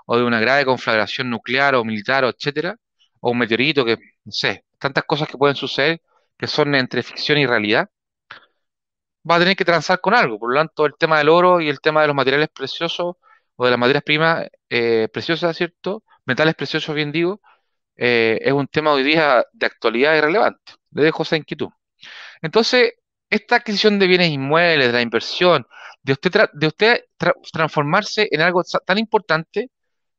o de una grave conflagración nuclear o militar, o etcétera, o un meteorito que, no sé, tantas cosas que pueden suceder que son entre ficción y realidad, va a tener que transar con algo. Por lo tanto, el tema del oro y el tema de los materiales preciosos o de las materias primas preciosas, ¿cierto? Metales preciosos, bien digo, es un tema hoy día de actualidad y relevante. Le dejo esa inquietud. Entonces, esta adquisición de bienes inmuebles, de la inversión, de usted transformarse en algo tan importante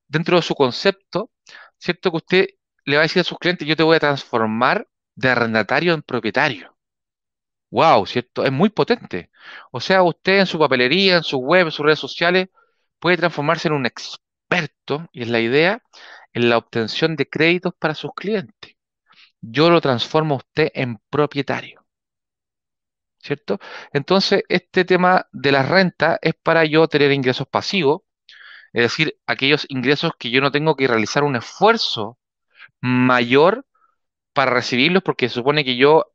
dentro de su concepto, ¿cierto? Que usted le va a decir a sus clientes, yo te voy a transformar de arrendatario en propietario. Wow, ¿cierto? Es muy potente. O sea, usted en su papelería, en su web, en sus redes sociales, puede transformarse en un experto, y es la idea, en la obtención de créditos para sus clientes. Yo lo transformo a usted en propietario, ¿cierto? Entonces, este tema de la renta es para yo tener ingresos pasivos, es decir, aquellos ingresos que yo no tengo que realizar un esfuerzo mayor para recibirlos porque se supone que yo,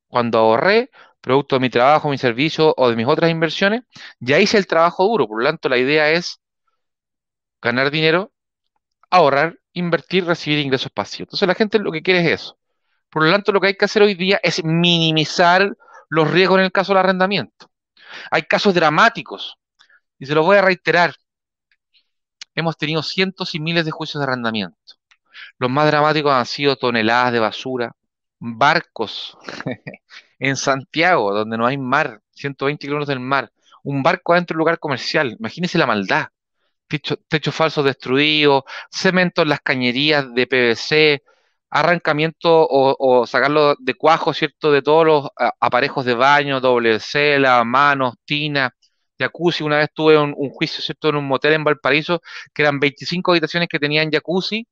cuando ahorré, producto de mi trabajo, mi servicio o de mis otras inversiones, ya hice el trabajo duro. Por lo tanto, la idea es ganar dinero, ahorrar, invertir, recibir ingresos pasivos. Entonces, la gente lo que quiere es eso. Por lo tanto, lo que hay que hacer hoy día es minimizar los riesgos en el caso del arrendamiento. Hay casos dramáticos, y se los voy a reiterar. Hemos tenido cientos y miles de juicios de arrendamiento. Los más dramáticos han sido toneladas de basura, barcos en Santiago, donde no hay mar, 120 kilómetros del mar, un barco adentro de un lugar comercial. Imagínense la maldad. Techos falsos destruidos, cemento en las cañerías de PVC, arrancamiento o sacarlo de cuajo, ¿cierto? De todos los aparejos de baño, WC, lavamanos, tina, jacuzzi. Una vez tuve un juicio, ¿cierto? En un motel en Valparaíso, que eran 25 habitaciones que tenían jacuzzi,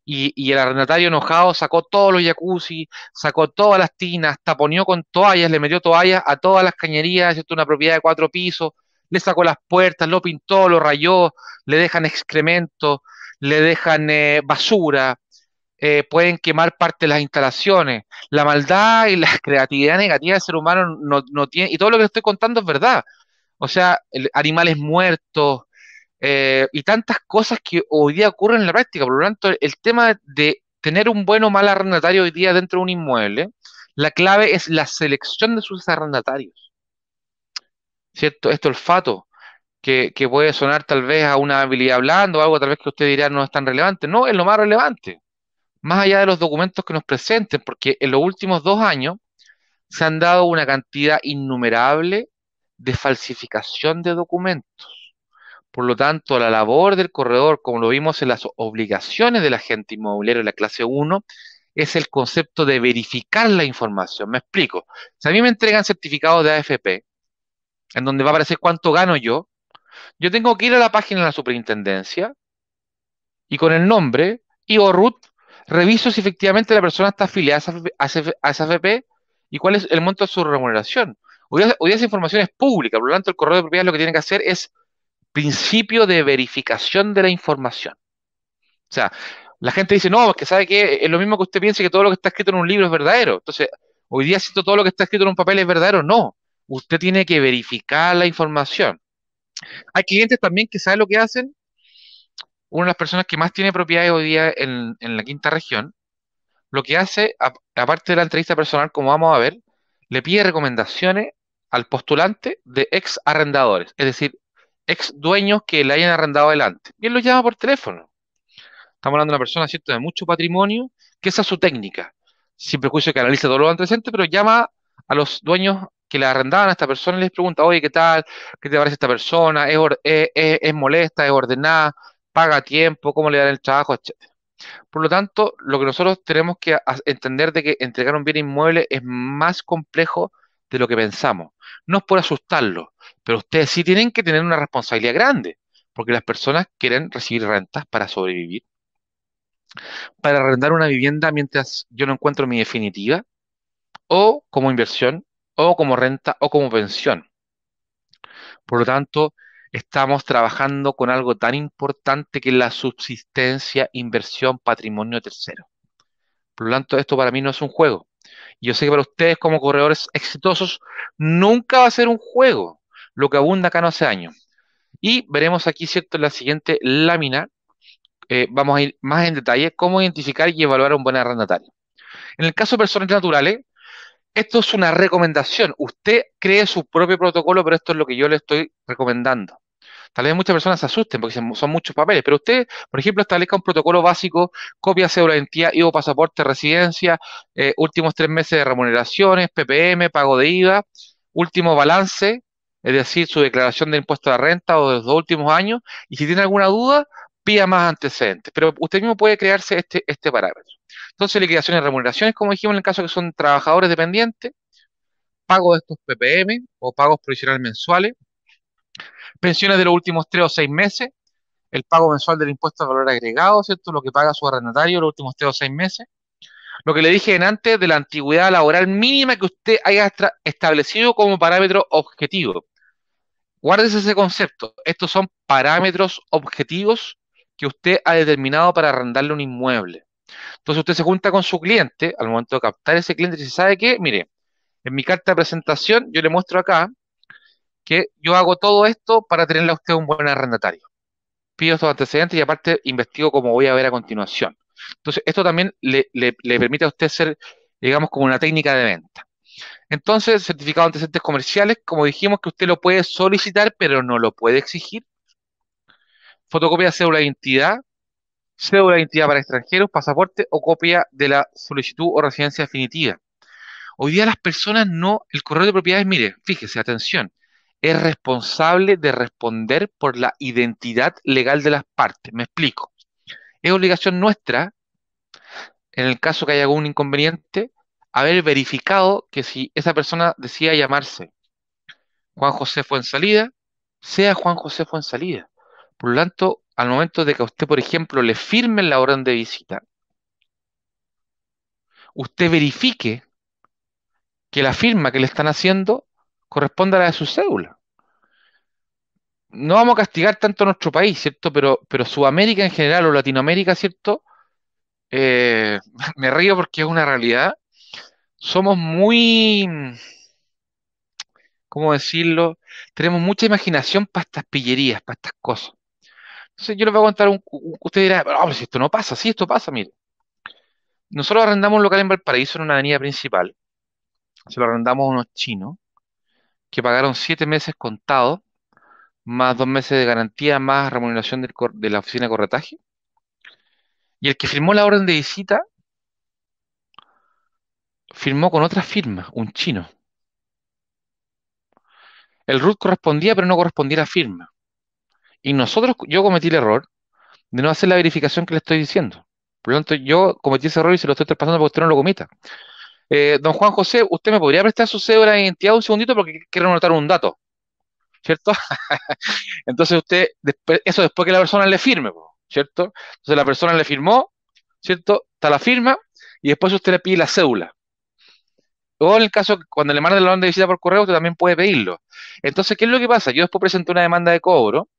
y el arrendatario enojado sacó todos los jacuzzi, sacó todas las tinas, taponeó con toallas, le metió toallas a todas las cañerías, ¿cierto? Una propiedad de 4 pisos, le sacó las puertas, lo pintó, lo rayó, le dejan excremento, le dejan basura, pueden quemar parte de las instalaciones. La maldad y la creatividad negativa del ser humano no tiene, y todo lo que estoy contando es verdad. O sea, animales muertos, y tantas cosas que hoy día ocurren en la práctica. Por lo tanto, el tema de tener un buen o mal arrendatario hoy día dentro de un inmueble, la clave es la selección de sus arrendatarios, ¿cierto? Este olfato, que puede sonar tal vez a una habilidad blanda o algo tal vez que usted dirá no es tan relevante. No, es lo más relevante, más allá de los documentos que nos presenten, porque en los últimos 2 años se han dado una cantidad innumerable de falsificación de documentos. Por lo tanto, la labor del corredor, como lo vimos en las obligaciones del agente inmobiliario de la clase uno, es el concepto de verificar la información. Me explico. Si a mí me entregan certificados de AFP, en donde va a aparecer cuánto gano yo tengo que ir a la página de la superintendencia y con el nombre y o RUT reviso si efectivamente la persona está afiliada a esa AFP y cuál es el monto de su remuneración. Hoy día esa información es pública, por lo tanto el corredor de propiedades lo que tiene que hacer es principio de verificación de la información. O sea, la gente dice, no, porque sabe que es lo mismo que usted piense que todo lo que está escrito en un libro es verdadero. Entonces, hoy día, si todo lo que está escrito en un papel es verdadero, no. Usted tiene que verificar la información. Hay clientes también que saben lo que hacen. Una de las personas que más tiene propiedades hoy día en la quinta región, lo que hace, aparte de la entrevista personal, como vamos a ver, le pide recomendaciones al postulante de ex arrendadores, es decir, ex dueños que le hayan arrendado adelante. Y él los llama por teléfono. Estamos hablando de una persona, ¿cierto?, de mucho patrimonio, que esa es su técnica. Sin prejuicio que analiza todos los antecedentes, pero llama a los dueños que le arrendaban a esta persona y les pregunta, oye, ¿qué tal? ¿Qué te parece esta persona? ¿Es molesta? ¿Es ordenada? ¿Paga a tiempo? ¿Cómo le dan el trabajo? Etcétera. Por lo tanto, lo que nosotros tenemos que entender de que entregar un bien inmueble es más complejo de lo que pensamos. No es por asustarlo, pero ustedes sí tienen que tener una responsabilidad grande, porque las personas quieren recibir rentas para sobrevivir, para arrendar una vivienda mientras yo no encuentro mi definitiva, o como inversión, o como renta, o como pensión. Por lo tanto, estamos trabajando con algo tan importante que es la subsistencia, inversión, patrimonio tercero. Por lo tanto, esto para mí no es un juego. Y yo sé que para ustedes como corredores exitosos nunca va a ser un juego, lo que abunda acá no hace años. Y veremos aquí, ¿cierto?, en la siguiente lámina, vamos a ir más en detalle cómo identificar y evaluar a un buen arrendatario. En el caso de personas naturales, esto es una recomendación. Usted cree su propio protocolo, pero esto es lo que yo le estoy recomendando. Tal vez muchas personas se asusten porque son muchos papeles, pero usted, por ejemplo, establezca un protocolo básico: copia, cédula de identidad, IVA, pasaporte, residencia, últimos 3 meses de remuneraciones, PPM, pago de IVA, último balance, es decir, su declaración de impuesto a la renta o de los 2 últimos años, y si tiene alguna duda, pida más antecedentes. Pero usted mismo puede crearse este parámetro. Entonces, liquidaciones de remuneraciones, como dijimos, en el caso que son trabajadores dependientes, pago de estos PPM o pagos provisionales mensuales, pensiones de los últimos 3 o 6 meses, el pago mensual del impuesto al valor agregado, ¿cierto? Lo que paga su arrendatario los últimos 3 o 6 meses. Lo que le dije antes de la antigüedad laboral mínima que usted haya establecido como parámetro objetivo. Guárdese ese concepto. Estos son parámetros objetivos que usted ha determinado para arrendarle un inmueble. Entonces usted se junta con su cliente, al momento de captar ese cliente, y dice, ¿sabe qué? Mire, en mi carta de presentación yo le muestro acá que yo hago todo esto para tenerle a usted un buen arrendatario. Pido estos antecedentes y aparte investigo como voy a ver a continuación. Entonces, esto también le permite a usted ser, digamos, como una técnica de venta. Entonces, certificado de antecedentes comerciales, como dijimos que usted lo puede solicitar, pero no lo puede exigir. Fotocopia de cédula de identidad para extranjeros, pasaporte o copia de la solicitud o residencia definitiva. Hoy día las personas no, el correo de propiedades, mire, fíjese, atención, es responsable de responder por la identidad legal de las partes. Me explico. Es obligación nuestra, en el caso que haya algún inconveniente, haber verificado que si esa persona decía llamarse Juan José Fuenzalida, sea Juan José Fuenzalida. Por lo tanto, al momento de que a usted, por ejemplo, le firmen la orden de visita, usted verifique que la firma que le están haciendo corresponda a la de su cédula. No vamos a castigar tanto a nuestro país, ¿cierto? Pero Sudamérica en general o Latinoamérica, ¿cierto? Eh, me río porque es una realidad. Somos muy, ¿cómo decirlo? Tenemos mucha imaginación para estas pillerías, para estas cosas. Entonces yo les voy a contar, usted dirá, "No, pero si esto no pasa, sí, esto pasa, mire. Nosotros arrendamos un local en Valparaíso en una avenida principal, se lo arrendamos a unos chinos que pagaron 7 meses contados, más 2 meses de garantía, más remuneración de la oficina de corretaje. Y el que firmó la orden de visita firmó con otra firma, un chino. El RUT correspondía, pero no correspondía a la firma. Y yo cometí el error de no hacer la verificación que le estoy diciendo. Por lo tanto, yo cometí ese error y se lo estoy traspasando para que usted no lo cometa. Don Juan José, ¿usted me podría prestar su cédula de identidad un segundito porque quiero anotar un dato? ¿Cierto? Entonces eso después que la persona le firme, po, ¿cierto? Entonces la persona le firmó, ¿cierto? Está la firma y después usted le pide la cédula. O en el caso que cuando le manden la orden de visita por correo, usted también puede pedirlo. Entonces, ¿qué es lo que pasa? Yo después presenté una demanda de cobro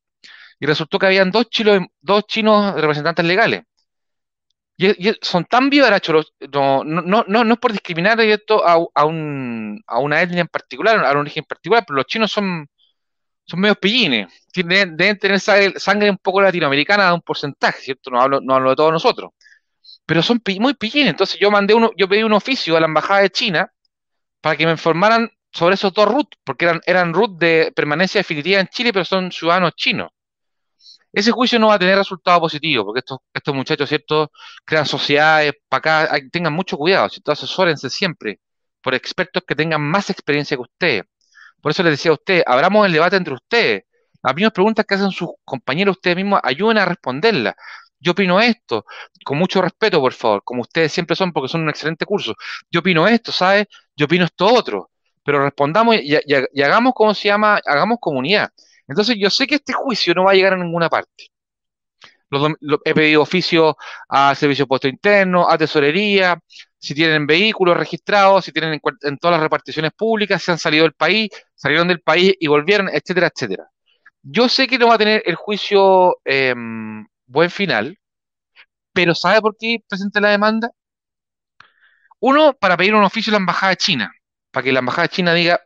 y resultó que habían dos chinos representantes legales. Son tan vivarachos, no es por discriminar esto a una etnia en particular, a un origen en particular, pero los chinos son medios pillines. Deben tener sangre un poco latinoamericana de un porcentaje, ¿cierto? No hablo de todos nosotros. Pero son muy pillines. Entonces yo pedí un oficio a la embajada de China para que me informaran sobre esos dos RUT, porque eran RUT de permanencia definitiva en Chile, pero son ciudadanos chinos. Ese juicio no va a tener resultado positivo, porque estos muchachos, ¿cierto?, crean sociedades para acá, tengan mucho cuidado, ¿cierto? Asesórense siempre por expertos que tengan más experiencia que ustedes. Por eso les decía a ustedes, abramos el debate entre ustedes. Las mismas preguntas que hacen sus compañeros, ustedes mismos ayuden a responderlas. Yo opino esto, con mucho respeto, por favor, como ustedes siempre son, porque son un excelente curso. Yo opino esto, ¿sabes? Yo opino esto otro. Pero respondamos y hagamos, ¿cómo se llama? Hagamos comunidad. Entonces, yo sé que este juicio no va a llegar a ninguna parte. He pedido oficio a Servicio de Puesto Interno, a Tesorería, si tienen vehículos registrados, si tienen en todas las reparticiones públicas, si han salido del país, salieron del país y volvieron, etcétera, etcétera. Yo sé que no va a tener el juicio buen final, pero ¿sabe por qué presenté la demanda? Uno, para pedir un oficio a la Embajada de China, para que la Embajada de China diga,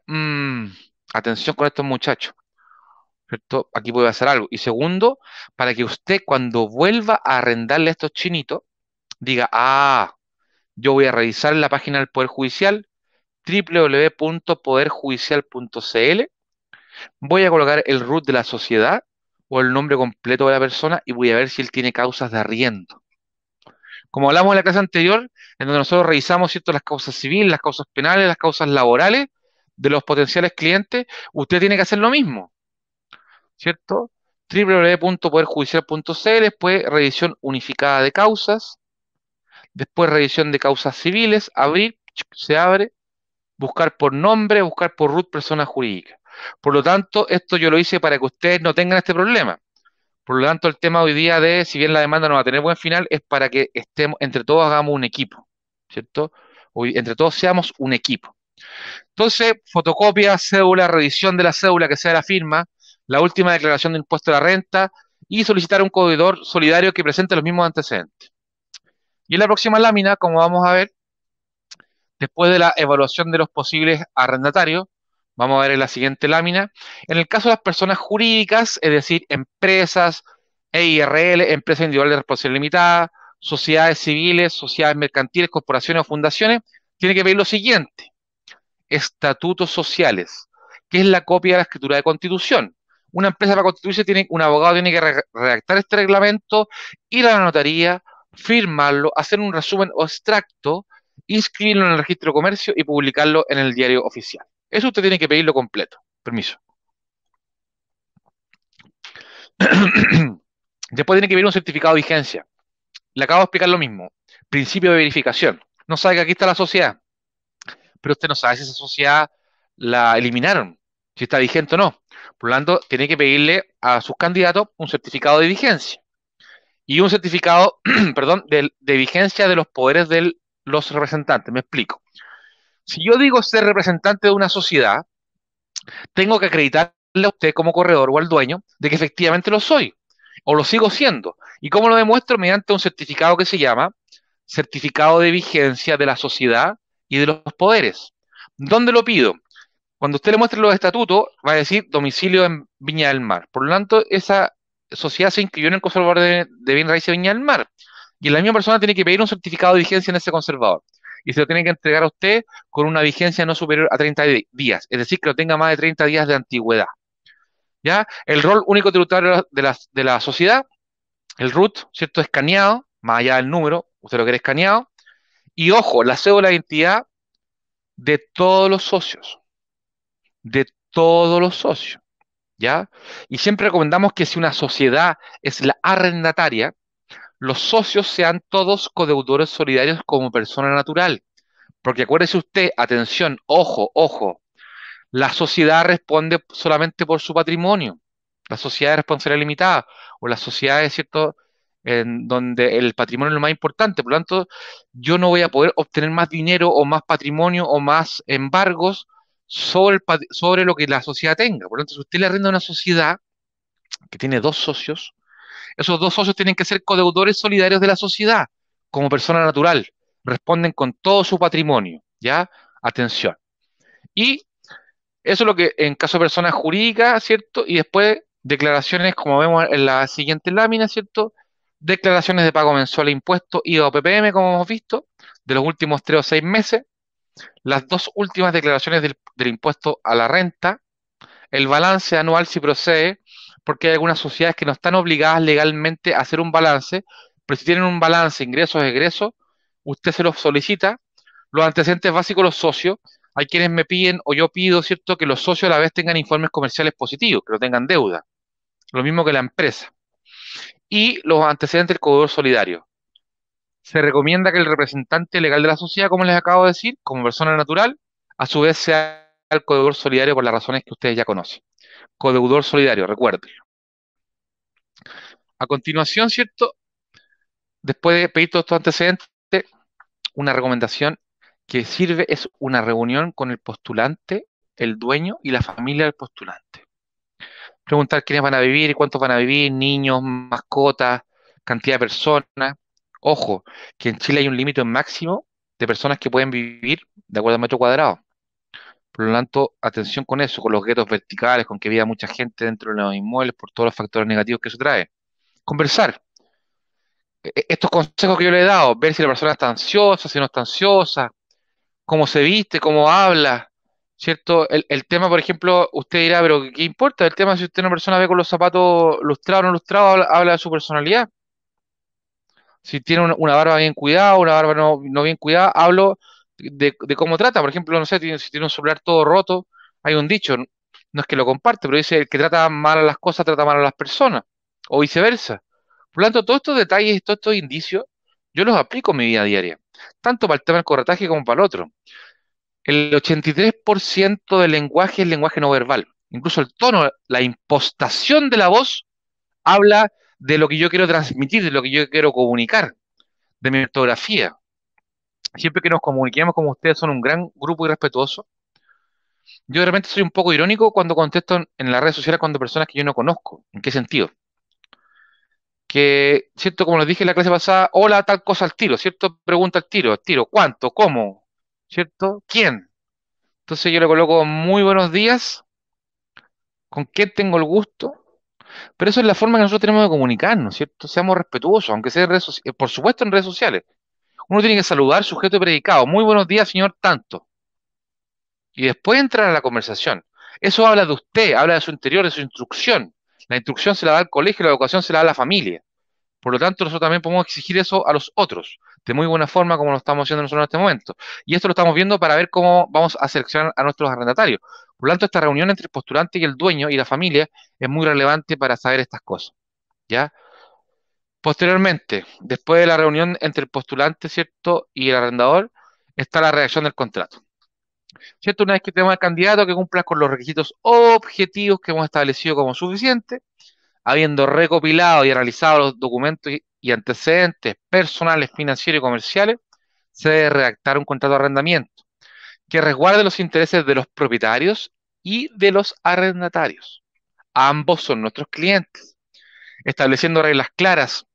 atención con estos muchachos, ¿cierto? Aquí puede hacer algo. Y segundo, para que usted cuando vuelva a arrendarle a estos chinitos, diga, yo voy a revisar la página del Poder Judicial, www.poderjudicial.cl, voy a colocar el RUT de la sociedad o el nombre completo de la persona y voy a ver si él tiene causas de arriendo. Como hablamos en la clase anterior, en donde nosotros revisamos, ¿cierto?, las causas civiles, las causas penales, las causas laborales de los potenciales clientes, usted tiene que hacer lo mismo, ¿cierto? www.poderjudicial.cl, después revisión unificada de causas, después revisión de causas civiles, abrir, se abre, buscar por nombre, buscar por RUT persona jurídica. Por lo tanto, esto yo lo hice para que ustedes no tengan este problema. Por lo tanto, el tema hoy día de, si bien la demanda no va a tener buen final, es para que estemos, entre todos hagamos un equipo, ¿cierto? Hoy, entre todos seamos un equipo. Entonces, fotocopia, cédula, revisión de la cédula que sea la firma, la última declaración de impuesto a la renta y solicitar un cobrador solidario que presente los mismos antecedentes. Y en la próxima lámina, como vamos a ver, después de la evaluación de los posibles arrendatarios, vamos a ver en la siguiente lámina, en el caso de las personas jurídicas, es decir, empresas, EIRL, empresas individuales de responsabilidad limitada, sociedades civiles, sociedades mercantiles, corporaciones o fundaciones, tiene que pedir lo siguiente: estatutos sociales, que es la copia de la escritura de constitución. Una empresa para constituirse tiene, un abogado tiene que redactar este reglamento, ir a la notaría, firmarlo, hacer un resumen o extracto, inscribirlo en el registro de comercio y publicarlo en el diario oficial. Eso usted tiene que pedirlo completo. Permiso. Después tiene que pedir un certificado de vigencia. Le acabo de explicar lo mismo. Principio de verificación. No sabe que aquí está la sociedad, pero usted no sabe si esa sociedad la eliminaron, si está vigente o no. Por lo tanto, tiene que pedirle a sus candidatos un certificado de vigencia y un certificado, perdón, de vigencia de los poderes de los representantes. Me explico. Si yo digo ser representante de una sociedad, tengo que acreditarle a usted como corredor o al dueño de que efectivamente lo soy o lo sigo siendo. ¿Y cómo lo demuestro? Mediante un certificado que se llama certificado de vigencia de la sociedad y de los poderes. ¿Dónde lo pido? Cuando usted le muestre los estatutos, va a decir domicilio en Viña del Mar. Por lo tanto, esa sociedad se inscribió en el conservador de bienes raíces de Viña del Mar. Y la misma persona tiene que pedir un certificado de vigencia en ese conservador. Y se lo tiene que entregar a usted con una vigencia no superior a 30 días. Es decir, que lo tenga más de 30 días de antigüedad. ¿Ya? El rol único tributario de la sociedad, el RUT, ¿cierto? Escaneado, más allá del número, usted lo quiere escaneado. Y ojo, la cédula de identidad de todos los socios. De todos los socios. ¿Ya? Y siempre recomendamos que si una sociedad es la arrendataria, los socios sean todos codeudores solidarios como persona natural. Porque acuérdese usted, atención, ojo, ojo, la sociedad responde solamente por su patrimonio. La sociedad de responsabilidad limitada o las sociedades, ¿cierto? En donde el patrimonio es lo más importante. Por lo tanto, yo no voy a poder obtener más dinero o más patrimonio o más embargos sobre lo que la sociedad tenga. Por lo tanto, si usted le arrenda a una sociedad que tiene dos socios, esos dos socios tienen que ser codeudores solidarios de la sociedad, como persona natural. Responden con todo su patrimonio, ¿ya? Atención. Y eso es lo que en caso de personas jurídicas, ¿cierto? Y después declaraciones, como vemos en la siguiente lámina, ¿cierto? Declaraciones de pago mensual de impuestos, IVA o PPM, como hemos visto, de los últimos 3 o 6 meses. Las dos últimas declaraciones del impuesto a la renta, el balance anual si procede, porque hay algunas sociedades que no están obligadas legalmente a hacer un balance, pero si tienen un balance ingresos-egresos, usted se los solicita. Los antecedentes básicos de los socios, hay quienes me piden o yo pido, ¿cierto?, que los socios a la vez tengan informes comerciales positivos, que no tengan deuda, lo mismo que la empresa. Y los antecedentes del cobrador solidario. Se recomienda que el representante legal de la sociedad, como les acabo de decir, como persona natural, a su vez sea el codeudor solidario por las razones que ustedes ya conocen. Codeudor solidario, recuerden. A continuación, ¿cierto? Después de pedir todos estos antecedentes, una recomendación que sirve es una reunión con el postulante, el dueño y la familia del postulante. Preguntar quiénes van a vivir y cuántos van a vivir, niños, mascotas, cantidad de personas. Ojo, que en Chile hay un límite máximo de personas que pueden vivir de acuerdo al metro cuadrado. Por lo tanto, atención con eso, con los guetos verticales, con que viva mucha gente dentro de los inmuebles, por todos los factores negativos que eso trae. Conversar. Estos consejos que yo le he dado, ver si la persona está ansiosa, si no está ansiosa, cómo se viste, cómo habla, ¿cierto? El tema, por ejemplo, usted dirá, pero ¿qué importa? El tema, si usted una persona ve con los zapatos lustrados o no lustrados, habla de su personalidad. Si tiene una barba bien cuidada, una barba no bien cuidada, hablo de cómo trata. Por ejemplo, no sé, si tiene un celular todo roto, hay un dicho, no es que lo comparte, pero dice, el que trata mal a las cosas, trata mal a las personas, o viceversa. Por lo tanto, todos estos detalles, todos estos indicios, yo los aplico en mi vida diaria, tanto para el tema del corretaje como para el otro. El 83% del lenguaje es lenguaje no verbal. Incluso el tono, la impostación de la voz habla de lo que yo quiero transmitir, de lo que yo quiero comunicar, de mi ortografía. Siempre que nos comuniquemos como ustedes son un gran grupo irrespetuoso, yo de repente soy un poco irónico cuando contesto en las redes sociales cuando personas que yo no conozco. ¿En qué sentido? que, ¿cierto? Como les dije en la clase pasada, hola, tal cosa al tiro, ¿cierto? Pregunta al tiro, ¿cuánto? ¿Cómo? ¿Cierto? ¿Quién? Entonces yo le coloco muy buenos días, ¿con quién tengo el gusto? Pero eso es la forma que nosotros tenemos de comunicarnos, ¿cierto? Seamos respetuosos, aunque sea en redes sociales, por supuesto en redes sociales. Uno tiene que saludar sujeto y predicado. Muy buenos días, señor tanto. Y después entrar a la conversación. Eso habla de usted, habla de su interior, de su instrucción. La instrucción se la da al colegio, la educación se la da a la familia. Por lo tanto, nosotros también podemos exigir eso a los otros, de muy buena forma como lo estamos haciendo nosotros en este momento. Y esto lo estamos viendo para ver cómo vamos a seleccionar a nuestros arrendatarios. Por lo tanto, esta reunión entre el postulante y el dueño y la familia es muy relevante para saber estas cosas, ¿ya? Posteriormente, después de la reunión entre el postulante, ¿cierto? Y el arrendador, está la redacción del contrato. ¿Cierto? Una vez que tenemos al candidato que cumpla con los requisitos objetivos que hemos establecido como suficientes, habiendo recopilado y analizado los documentos y antecedentes personales, financieros y comerciales, se debe redactar un contrato de arrendamiento que resguarde los intereses de los propietarios y de los arrendatarios. Ambos son nuestros clientes, estableciendo reglas claras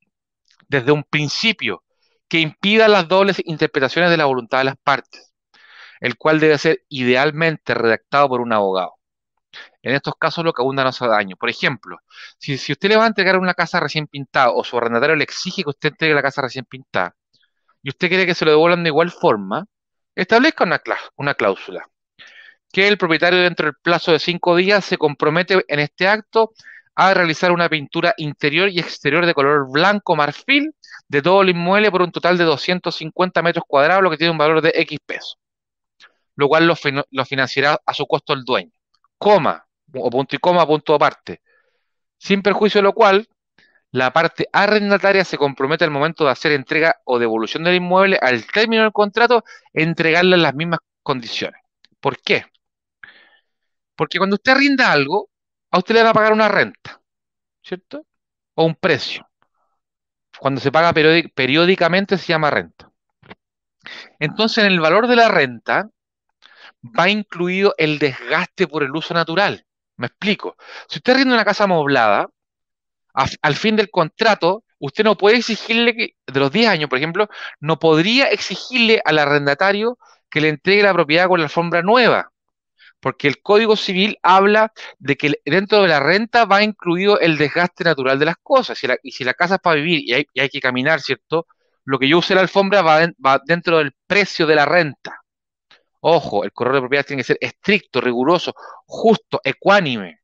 desde un principio que impidan las dobles interpretaciones de la voluntad de las partes, el cual debe ser idealmente redactado por un abogado. En estos casos lo que abunda no hace daño. Por ejemplo, si usted le va a entregar una casa recién pintada o su arrendatario le exige que usted entregue la casa recién pintada y usted quiere que se lo devuelvan de igual forma, establezca una cláusula que el propietario dentro del plazo de 5 días se compromete en este acto a realizar una pintura interior y exterior de color blanco marfil de todo el inmueble por un total de 250 metros cuadrados, lo que tiene un valor de X pesos, lo cual lo financiará a su costo el dueño. Coma, o punto y coma, punto aparte. Sin perjuicio de lo cual, la parte arrendataria se compromete al momento de hacer entrega o devolución del inmueble al término del contrato, entregarle en las mismas condiciones. ¿Por qué? Porque cuando usted arrenda algo, a usted le van a pagar una renta, ¿cierto? O un precio. Cuando se paga periódicamente se llama renta. Entonces, en el valor de la renta va incluido el desgaste por el uso natural. Me explico. Si usted arrienda una casa amoblada, al fin del contrato, usted no puede exigirle que, de los 10 años, por ejemplo, no podría exigirle al arrendatario que le entregue la propiedad con la alfombra nueva, porque el Código Civil habla de que dentro de la renta va incluido el desgaste natural de las cosas. Y si la casa es para vivir y hay que caminar, ¿cierto? Lo que yo use la alfombra va dentro del precio de la renta. Ojo, el corredor de propiedades tiene que ser estricto, riguroso, justo, ecuánime.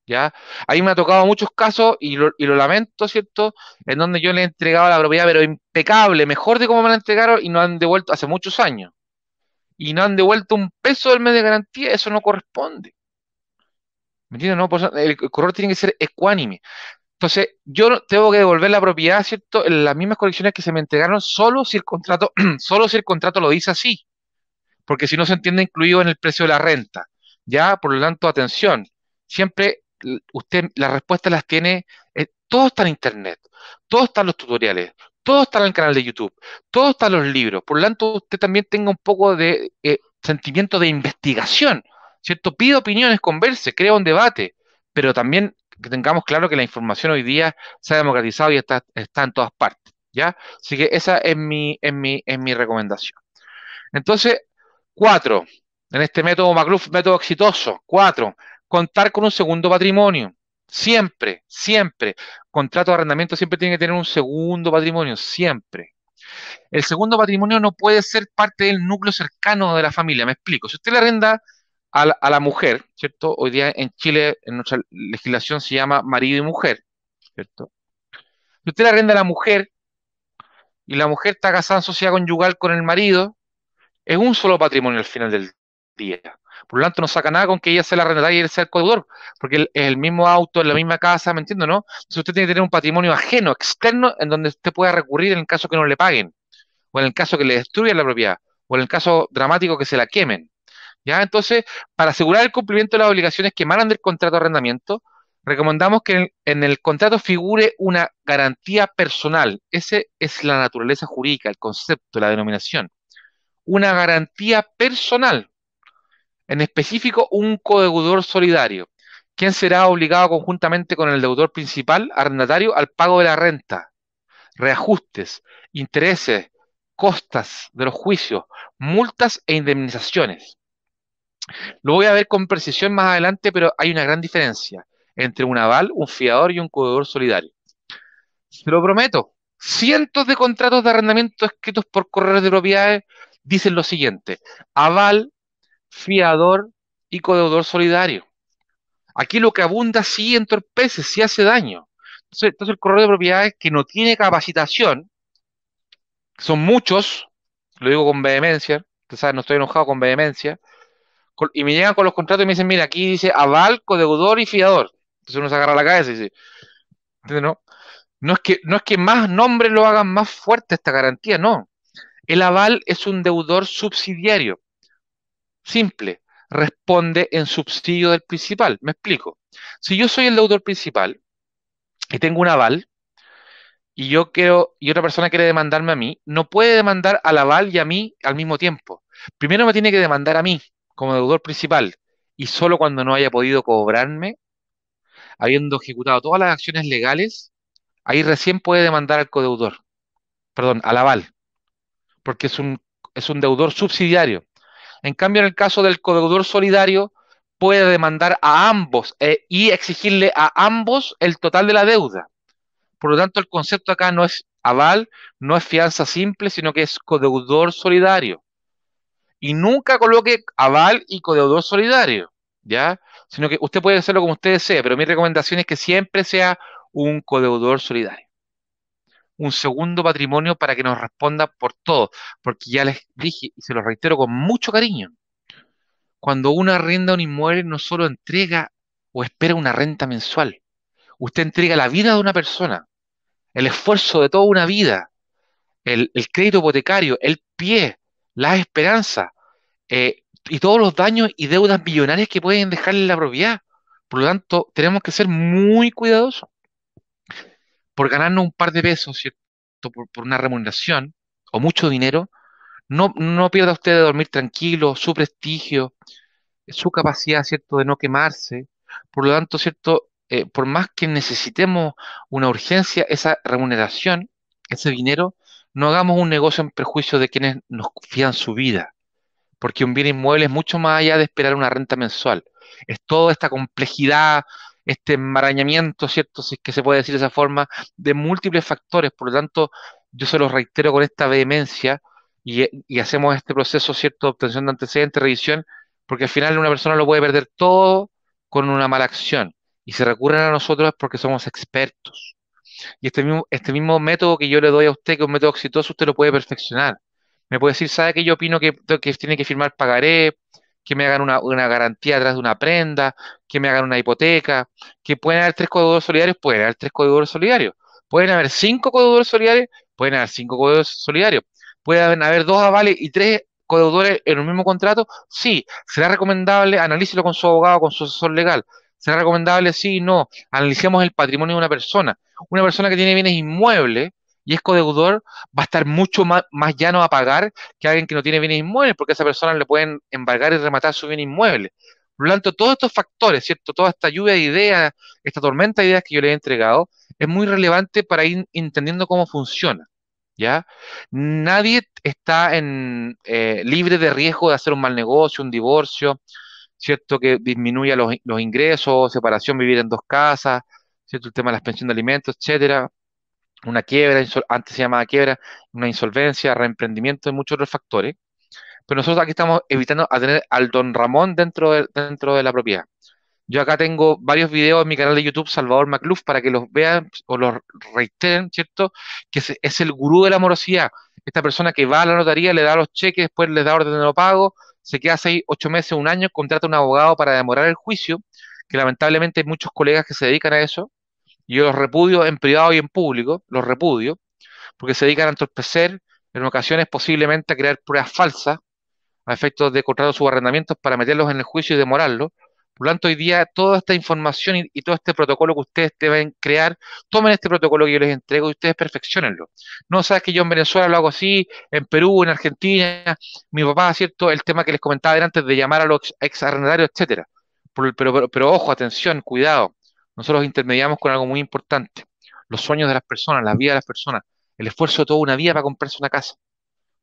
¿Ya? Ahí me ha tocado muchos casos y lo lamento, ¿cierto? En donde yo le he entregado la propiedad, pero impecable, mejor de cómo me la entregaron y no han devuelto hace muchos años. Y no han devuelto un peso del mes de garantía, eso no corresponde. ¿Me entiendes? No, el corredor tiene que ser ecuánime. Entonces, yo tengo que devolver la propiedad, ¿cierto? En las mismas condiciones que se me entregaron, solo si el contrato, solo si el contrato lo dice así, porque si no se entiende incluido en el precio de la renta. Ya, por lo tanto, atención, siempre usted las respuestas las tiene, todo está en internet, todo está en los tutoriales, todo está en el canal de YouTube, todo está en los libros. Por lo tanto, usted también tenga un poco de sentimiento de investigación, ¿cierto? Pide opiniones, converse, crea un debate, pero también que tengamos claro que la información hoy día se ha democratizado y está en todas partes, ¿ya? Así que esa es mi recomendación. Entonces, cuatro, en este método McLuff, método exitoso. Cuatro, contar con un segundo patrimonio. Siempre, siempre. Contrato de arrendamiento siempre tiene que tener un segundo patrimonio, siempre. El segundo patrimonio no puede ser parte del núcleo cercano de la familia. Me explico. Si usted le arrenda a la mujer, ¿cierto? Hoy día en Chile, en nuestra legislación se llama marido y mujer, ¿cierto? Si usted le arrenda a la mujer y la mujer está casada en sociedad conyugal con el marido, es un solo patrimonio al final del día. Por lo tanto, no saca nada con que ella sea la arrendataria y él sea el codeudor, porque es el mismo auto, en la misma casa, ¿me entiende, no? Entonces usted tiene que tener un patrimonio ajeno, externo, en donde usted pueda recurrir en el caso que no le paguen, o en el caso que le destruyan la propiedad, o en el caso dramático que se la quemen. ¿Ya? Entonces, para asegurar el cumplimiento de las obligaciones que emanan del contrato de arrendamiento, recomendamos que en el contrato figure una garantía personal. Esa es la naturaleza jurídica, el concepto, la denominación, una garantía personal, en específico un codeudor solidario, ¿Quién será obligado conjuntamente con el deudor principal, arrendatario, al pago de la renta, reajustes, intereses, costas de los juicios, multas e indemnizaciones? Lo voy a ver con precisión más adelante, pero hay una gran diferencia entre un aval, un fiador y un codeudor solidario. Se lo prometo. Cientos de contratos de arrendamiento escritos por corredores de propiedades dicen lo siguiente: aval, fiador y codeudor solidario. Aquí lo que abunda sí entorpece, sí hace daño. Entonces el corredor de propiedades que no tiene capacitación, son muchos, lo digo con vehemencia, usted sabe, no estoy enojado, con vehemencia, y me llegan con los contratos y me dicen, mira, aquí dice aval, codeudor y fiador. Entonces uno se agarra la cabeza y dice, ¿entiendes? No, no es que más nombres lo hagan más fuerte esta garantía, no. El aval es un deudor subsidiario, simple, responde en subsidio del principal. Me explico. Si yo soy el deudor principal y tengo un aval y yo quiero y otra persona quiere demandarme a mí, no puede demandar al aval y a mí al mismo tiempo. Primero me tiene que demandar a mí como deudor principal y solo cuando no haya podido cobrarme, habiendo ejecutado todas las acciones legales, ahí recién puede demandar al codeudor, perdón, al aval, porque es un deudor subsidiario. En cambio, en el caso del codeudor solidario, puede demandar a ambos y exigirle a ambos el total de la deuda. Por lo tanto, el concepto acá no es aval, no es fianza simple, sino que es codeudor solidario. Y nunca coloque aval y codeudor solidario, ¿ya? Sino que usted puede hacerlo como usted desee, pero mi recomendación es que siempre sea un codeudor solidario, un segundo patrimonio para que nos responda por todo, porque ya les dije y se lo reitero con mucho cariño, cuando uno arrenda un inmueble no solo entrega o espera una renta mensual, usted entrega la vida de una persona, el esfuerzo de toda una vida, el crédito hipotecario, el pie, las esperanzas y todos los daños y deudas millonarias que pueden dejarle la propiedad. Por lo tanto, tenemos que ser muy cuidadosos por ganarnos un par de pesos, ¿cierto? Por una remuneración o mucho dinero. No pierda usted de dormir tranquilo, su prestigio, su capacidad, ¿cierto?, de no quemarse. Por lo tanto, ¿cierto? Por más que necesitemos una urgencia, esa remuneración, ese dinero, no hagamos un negocio en perjuicio de quienes nos fían su vida, porque un bien inmueble es mucho más allá de esperar una renta mensual. Es toda esta complejidad, este enmarañamiento, ¿cierto? Si es que se puede decir de esa forma, de múltiples factores. Por lo tanto, yo se los reitero con esta vehemencia y hacemos este proceso, ¿cierto?, de obtención de antecedentes, revisión, porque al final una persona lo puede perder todo con una mala acción. Y se recurren a nosotros porque somos expertos. Y este mismo método que yo le doy a usted, que es un método exitoso, usted lo puede perfeccionar. Me puede decir, ¿sabe qué yo opino que tiene que firmar pagaré? Que me hagan una garantía atrás de una prenda, que me hagan una hipoteca, que pueden haber tres codeudores solidarios, pueden haber tres codeudores solidarios. Pueden haber cinco codeudores solidarios, pueden haber cinco codeudores solidarios. Pueden haber dos avales y tres codeudores en un mismo contrato. Sí, será recomendable, analícelo con su abogado, con su asesor legal. ¿Será recomendable? Sí, no. Analicemos el patrimonio de una persona. Una persona que tiene bienes inmuebles y es codeudor va a estar mucho más llano a pagar que alguien que no tiene bienes inmuebles, porque a esa persona le pueden embargar y rematar su bien inmueble. Por lo tanto, todos estos factores, ¿cierto? Toda esta lluvia de ideas, esta tormenta de ideas que yo le he entregado, es muy relevante para ir entendiendo cómo funciona, ¿ya? Nadie está libre de riesgo de hacer un mal negocio, un divorcio, ¿cierto? Que disminuya los ingresos, separación, vivir en dos casas, ¿cierto? El tema de las pensiones de alimentos, etcétera, una quiebra, antes se llamaba quiebra, una insolvencia, reemprendimiento y muchos otros factores. Pero nosotros aquí estamos evitando a tener al Don Ramón dentro de la propiedad. Yo acá tengo varios videos en mi canal de YouTube, Salvador Macluf, para que los vean o los reiteren, ¿cierto? Que es el gurú de la morosidad. Esta persona que va a la notaría, le da los cheques, después les da orden de no pago, se queda 6, 8 meses, un año, contrata a un abogado para demorar el juicio, que lamentablemente hay muchos colegas que se dedican a eso, y yo los repudio en privado y en público, los repudio, porque se dedican a entorpecer, en ocasiones posiblemente a crear pruebas falsas, a efectos de contratos subarrendamientos para meterlos en el juicio y demorarlos. Por lo tanto, hoy día toda esta información y todo este protocolo que ustedes deben crear, tomen este protocolo que yo les entrego y ustedes perfeccionenlo. No sabes que yo en Venezuela lo hago así, en Perú, en Argentina, mi papá, ¿cierto? El tema que les comentaba antes de llamar a los ex arrendatarios, etcétera. Pero ojo, atención, cuidado. Nosotros intermediamos con algo muy importante. Los sueños de las personas, la vida de las personas, el esfuerzo de toda una vida para comprarse una casa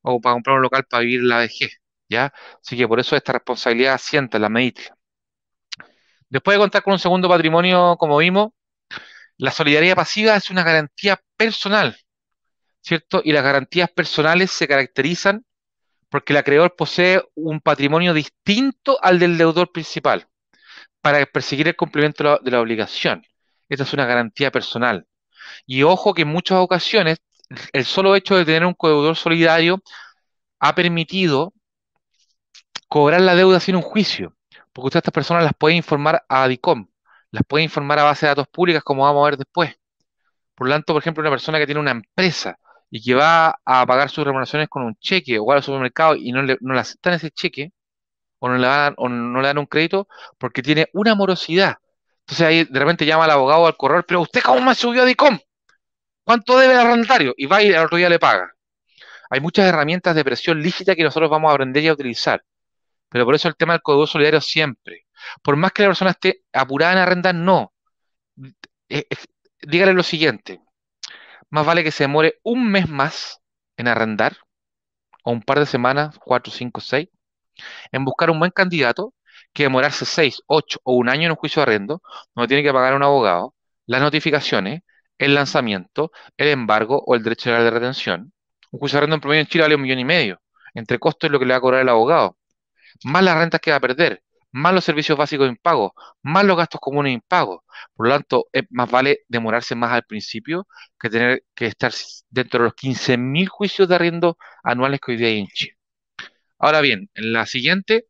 o para comprar un local para vivir la vejez, ¿ya? Así que por eso esta responsabilidad sienta la medida. Después de contar con un segundo patrimonio, como vimos, la solidaridad pasiva es una garantía personal, ¿cierto? Y las garantías personales se caracterizan porque el acreedor posee un patrimonio distinto al del deudor principal para perseguir el cumplimiento de la obligación. Esta es una garantía personal. Y ojo que en muchas ocasiones el solo hecho de tener un codeudor solidario ha permitido cobrar la deuda sin un juicio, porque usted a estas personas las puede informar a DICOM, las puede informar a base de datos públicas como vamos a ver después. Por lo tanto, por ejemplo, una persona que tiene una empresa y que va a pagar sus remuneraciones con un cheque o va al supermercado y no le aceptan ese cheque o o no le dan un crédito porque tiene una morosidad. Entonces ahí de repente llama al abogado o al corredor, pero ¿usted cómo me subió a DICOM? ¿Cuánto debe el arrendatario? Y va y al otro día le paga. Hay muchas herramientas de presión lícita que nosotros vamos a aprender y a utilizar, pero por eso el tema del codeudor solidario siempre. Por más que la persona esté apurada en arrendar, no. Eh, eh, dígale lo siguiente, más vale que se demore un mes más en arrendar, o un par de semanas, cuatro, cinco, seis, en buscar un buen candidato, que demorarse 6, 8 o un año en un juicio de arrendo, donde tiene que pagar a un abogado, las notificaciones, el lanzamiento, el embargo o el derecho legal de retención. Un juicio de arrendo en promedio en Chile vale 1,5 millones, entre costos y lo que le va a cobrar el abogado, más las rentas que va a perder, más los servicios básicos impagos, más los gastos comunes impagos. Por lo tanto, más vale demorarse más al principio que tener que estar dentro de los 15.000 juicios de arriendo anuales que hoy día hay en Chile. Ahora bien, en la siguiente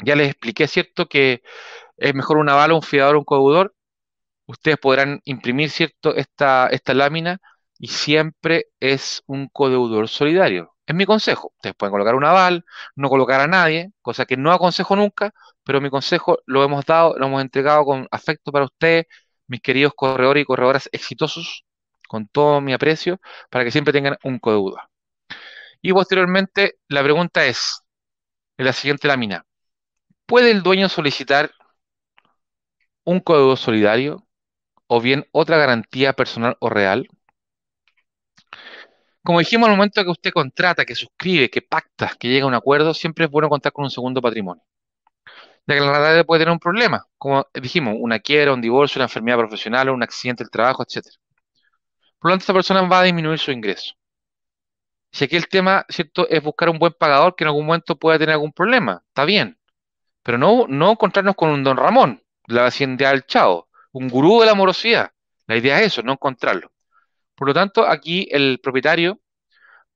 ya les expliqué, ¿cierto?, que es mejor un aval, un fiador, un codeudor. Ustedes podrán imprimir, ¿cierto?, esta lámina y siempre es un codeudor solidario. Es mi consejo. Ustedes pueden colocar un aval, no colocar a nadie, cosa que no aconsejo nunca, pero mi consejo lo hemos dado, lo hemos entregado con afecto para ustedes, mis queridos corredores y corredoras exitosos, con todo mi aprecio, para que siempre tengan un codeudor. Y posteriormente, la pregunta es, en la siguiente lámina, ¿puede el dueño solicitar un codeudor solidario o bien otra garantía personal o real? Como dijimos, al momento que usted contrata, que suscribe, que pacta, que llega a un acuerdo, siempre es bueno contar con un segundo patrimonio, ya que la realidad puede tener un problema, como dijimos, una quiebra, un divorcio, una enfermedad profesional, un accidente del trabajo, etcétera. Por lo tanto, esta persona va a disminuir su ingreso. Si aquí el tema, ¿cierto?, es buscar un buen pagador que en algún momento pueda tener algún problema, está bien, pero no encontrarnos con un don Ramón, de la hacienda del Chavo, un gurú de la morosidad. La idea es eso, no encontrarlo. Por lo tanto, aquí el propietario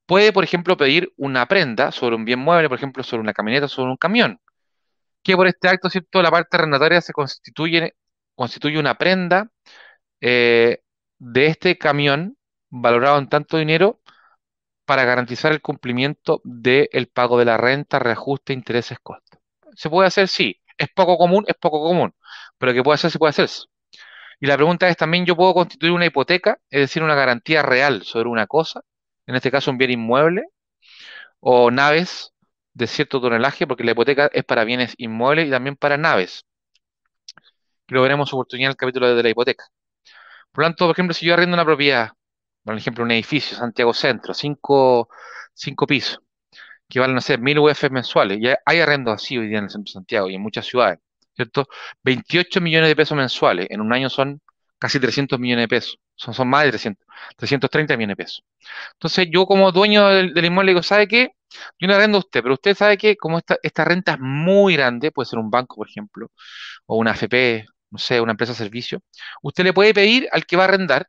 puede, por ejemplo, pedir una prenda sobre un bien mueble, por ejemplo, sobre una camioneta, sobre un camión, que por este acto, ¿cierto?, la parte arrendataria constituye una prenda eh, de este camión valorado en tanto dinero para garantizar el cumplimiento del pago de la renta, reajuste, intereses, costos. ¿Se puede hacer? Sí. Es poco común, pero que puede hacerse, puede hacerse. Y la pregunta es también, ¿yo puedo constituir una hipoteca, es decir, una garantía real sobre una cosa, en este caso un bien inmueble, o naves de cierto tonelaje, porque la hipoteca es para bienes inmuebles y también para naves, que lo veremos en su oportunidad en el capítulo de la hipoteca? Por lo tanto, por ejemplo, si yo arriendo una propiedad, por ejemplo, un edificio, Santiago Centro, cinco pisos, que valen, no sé, 1.000 UF mensuales. Ya hay arrendos así hoy día en el centro de Santiago y en muchas ciudades, ¿cierto? 28 millones de pesos mensuales. En un año son casi 300 millones de pesos. Son más de 330 millones de pesos. Entonces, yo como dueño del inmueble digo, ¿sabe qué? Yo le arrendo a usted, pero usted sabe que como esta renta es muy grande, puede ser un banco, por ejemplo, o una AFP, no sé, una empresa de servicio, usted le puede pedir al que va a arrendar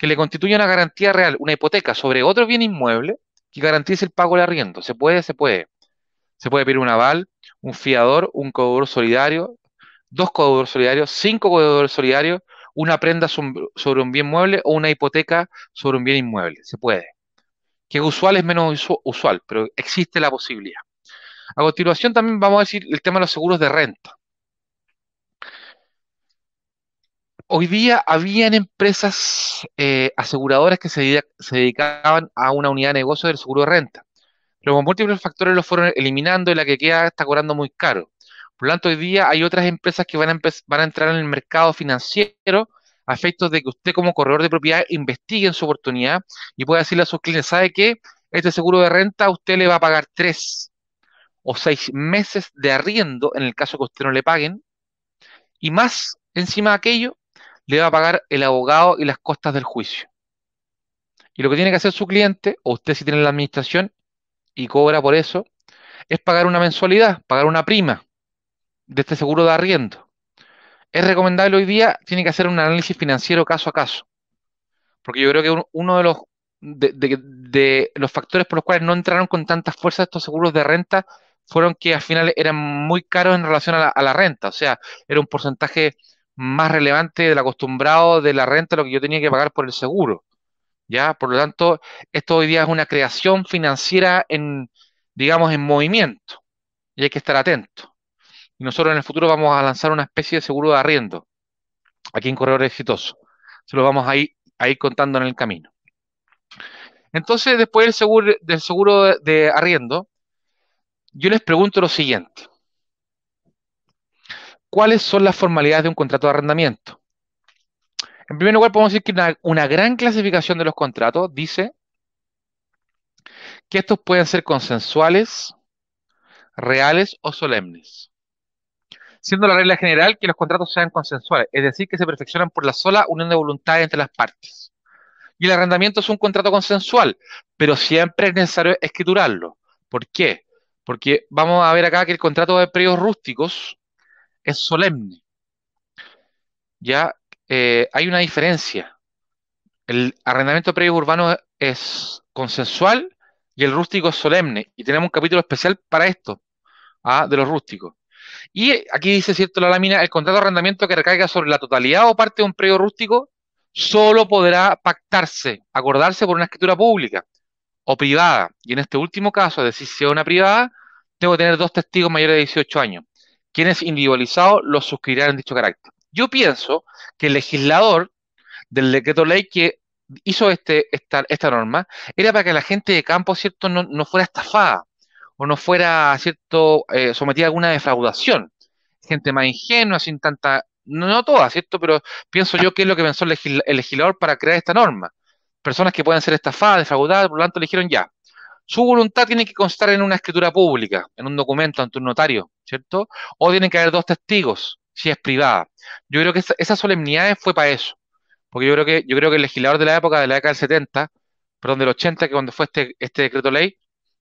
que le constituya una garantía real, una hipoteca sobre otro bien inmueble que garantice el pago del arriendo. Se puede, se puede. Se puede pedir un aval, un fiador, un codeudor solidario, dos codeudores solidarios, cinco codeudores solidarios, una prenda sobre un bien mueble o una hipoteca sobre un bien inmueble. Se puede. Que es usual, es menos usual, pero existe la posibilidad. A continuación también vamos a decir el tema de los seguros de renta. Hoy día habían empresas aseguradoras que se dedicaban a una unidad de negocio del seguro de renta. Pero con múltiples factores los fueron eliminando y la que queda está cobrando muy caro. Por lo tanto, hoy día hay otras empresas que van a entrar en el mercado financiero a efectos de que usted como corredor de propiedad investigue en su oportunidad y pueda decirle a sus clientes, ¿sabe qué? Este seguro de renta a usted le va a pagar 3 o 6 meses de arriendo en el caso que usted no le paguen y más encima de aquello le va a pagar el abogado y las costas del juicio. Y lo que tiene que hacer su cliente, o usted si tiene la administración y cobra por eso, es pagar una mensualidad, pagar una prima de este seguro de arriendo. Es recomendable hoy día, tiene que hacer un análisis financiero caso a caso, porque yo creo que uno de los factores por los cuales no entraron con tanta fuerza estos seguros de renta fueron que al final eran muy caros en relación a la renta, o sea, era un porcentaje más relevante del acostumbrado de la renta lo que yo tenía que pagar por el seguro, ¿ya? Por lo tanto, esto hoy día es una creación financiera digamos, en movimiento, y hay que estar atento. Y nosotros en el futuro vamos a lanzar una especie de seguro de arriendo aquí en Corredor Exitoso. Se lo vamos a ir contando en el camino. Entonces, después del seguro de arriendo, yo les pregunto lo siguiente. ¿Cuáles son las formalidades de un contrato de arrendamiento? En primer lugar, podemos decir que una gran clasificación de los contratos dice que estos pueden ser consensuales, reales o solemnes, siendo la regla general que los contratos sean consensuales, es decir, que se perfeccionan por la sola unión de voluntades entre las partes. Y el arrendamiento es un contrato consensual, pero siempre es necesario escriturarlo. ¿Por qué? Porque vamos a ver acá que el contrato de predios rústicos es solemne. Ya hay una diferencia. El arrendamiento de predios urbanos es consensual y el rústico es solemne. Y tenemos un capítulo especial para esto, de los rústicos. Y aquí dice, cierto, la lámina, el contrato de arrendamiento que recaiga sobre la totalidad o parte de un predio rústico solo podrá pactarse, acordarse por una escritura pública o privada. Y en este último caso, es decir, si es una privada, tengo que tener dos testigos mayores de 18 años. Quienes individualizados los suscribirán en dicho carácter. Yo pienso que el legislador del decreto ley que hizo esta norma era para que la gente de campo, ¿cierto?, no fuera estafada o no fuera, ¿cierto?, sometida a alguna defraudación. Gente más ingenua, sin tanta, no toda, ¿cierto?, pero pienso yo que es lo que pensó el legislador para crear esta norma. Personas que pueden ser estafadas, defraudadas, por lo tanto le dijeron ya. Su voluntad tiene que constar en una escritura pública, en un documento ante un notario, ¿cierto? O tienen que haber dos testigos, si es privada. Yo creo que esa solemnidad fue para eso. Porque yo creo que el legislador de la época, de la década del 70, perdón, del 80, que cuando fue este decreto ley,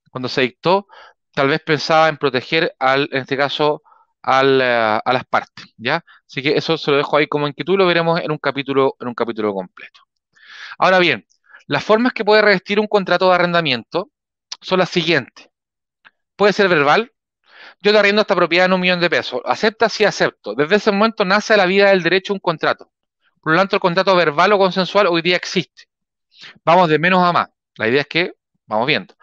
cuando se dictó, tal vez pensaba en proteger en este caso, a las partes, ¿ya? Así que eso se lo dejo ahí como inquietud, lo veremos en un capítulo completo. Ahora bien, las formas que puede revestir un contrato de arrendamiento son las siguientes. Puede ser verbal. Yo te arriendo esta propiedad en 1 millón de pesos. ¿Acepta? Sí, acepto. Desde ese momento nace a la vida del derecho un contrato. Por lo tanto, el contrato verbal o consensual hoy día existe. Vamos de menos a más. La idea es que vamos viendo.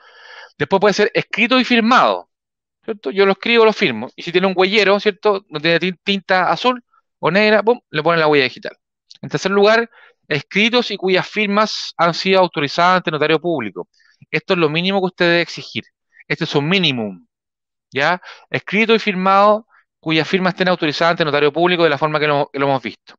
Después puede ser escrito y firmado, ¿cierto? Yo lo escribo, lo firmo. Y si tiene un huellero, ¿cierto? No tiene tinta azul o negra, ¡pum!, le ponen la huella digital. En tercer lugar, escritos y cuyas firmas han sido autorizadas ante notario público. Esto es lo mínimo que usted debe exigir. Este es un mínimo, ¿ya? Escrito y firmado cuyas firmas estén autorizadas ante notario público de la forma que lo hemos visto.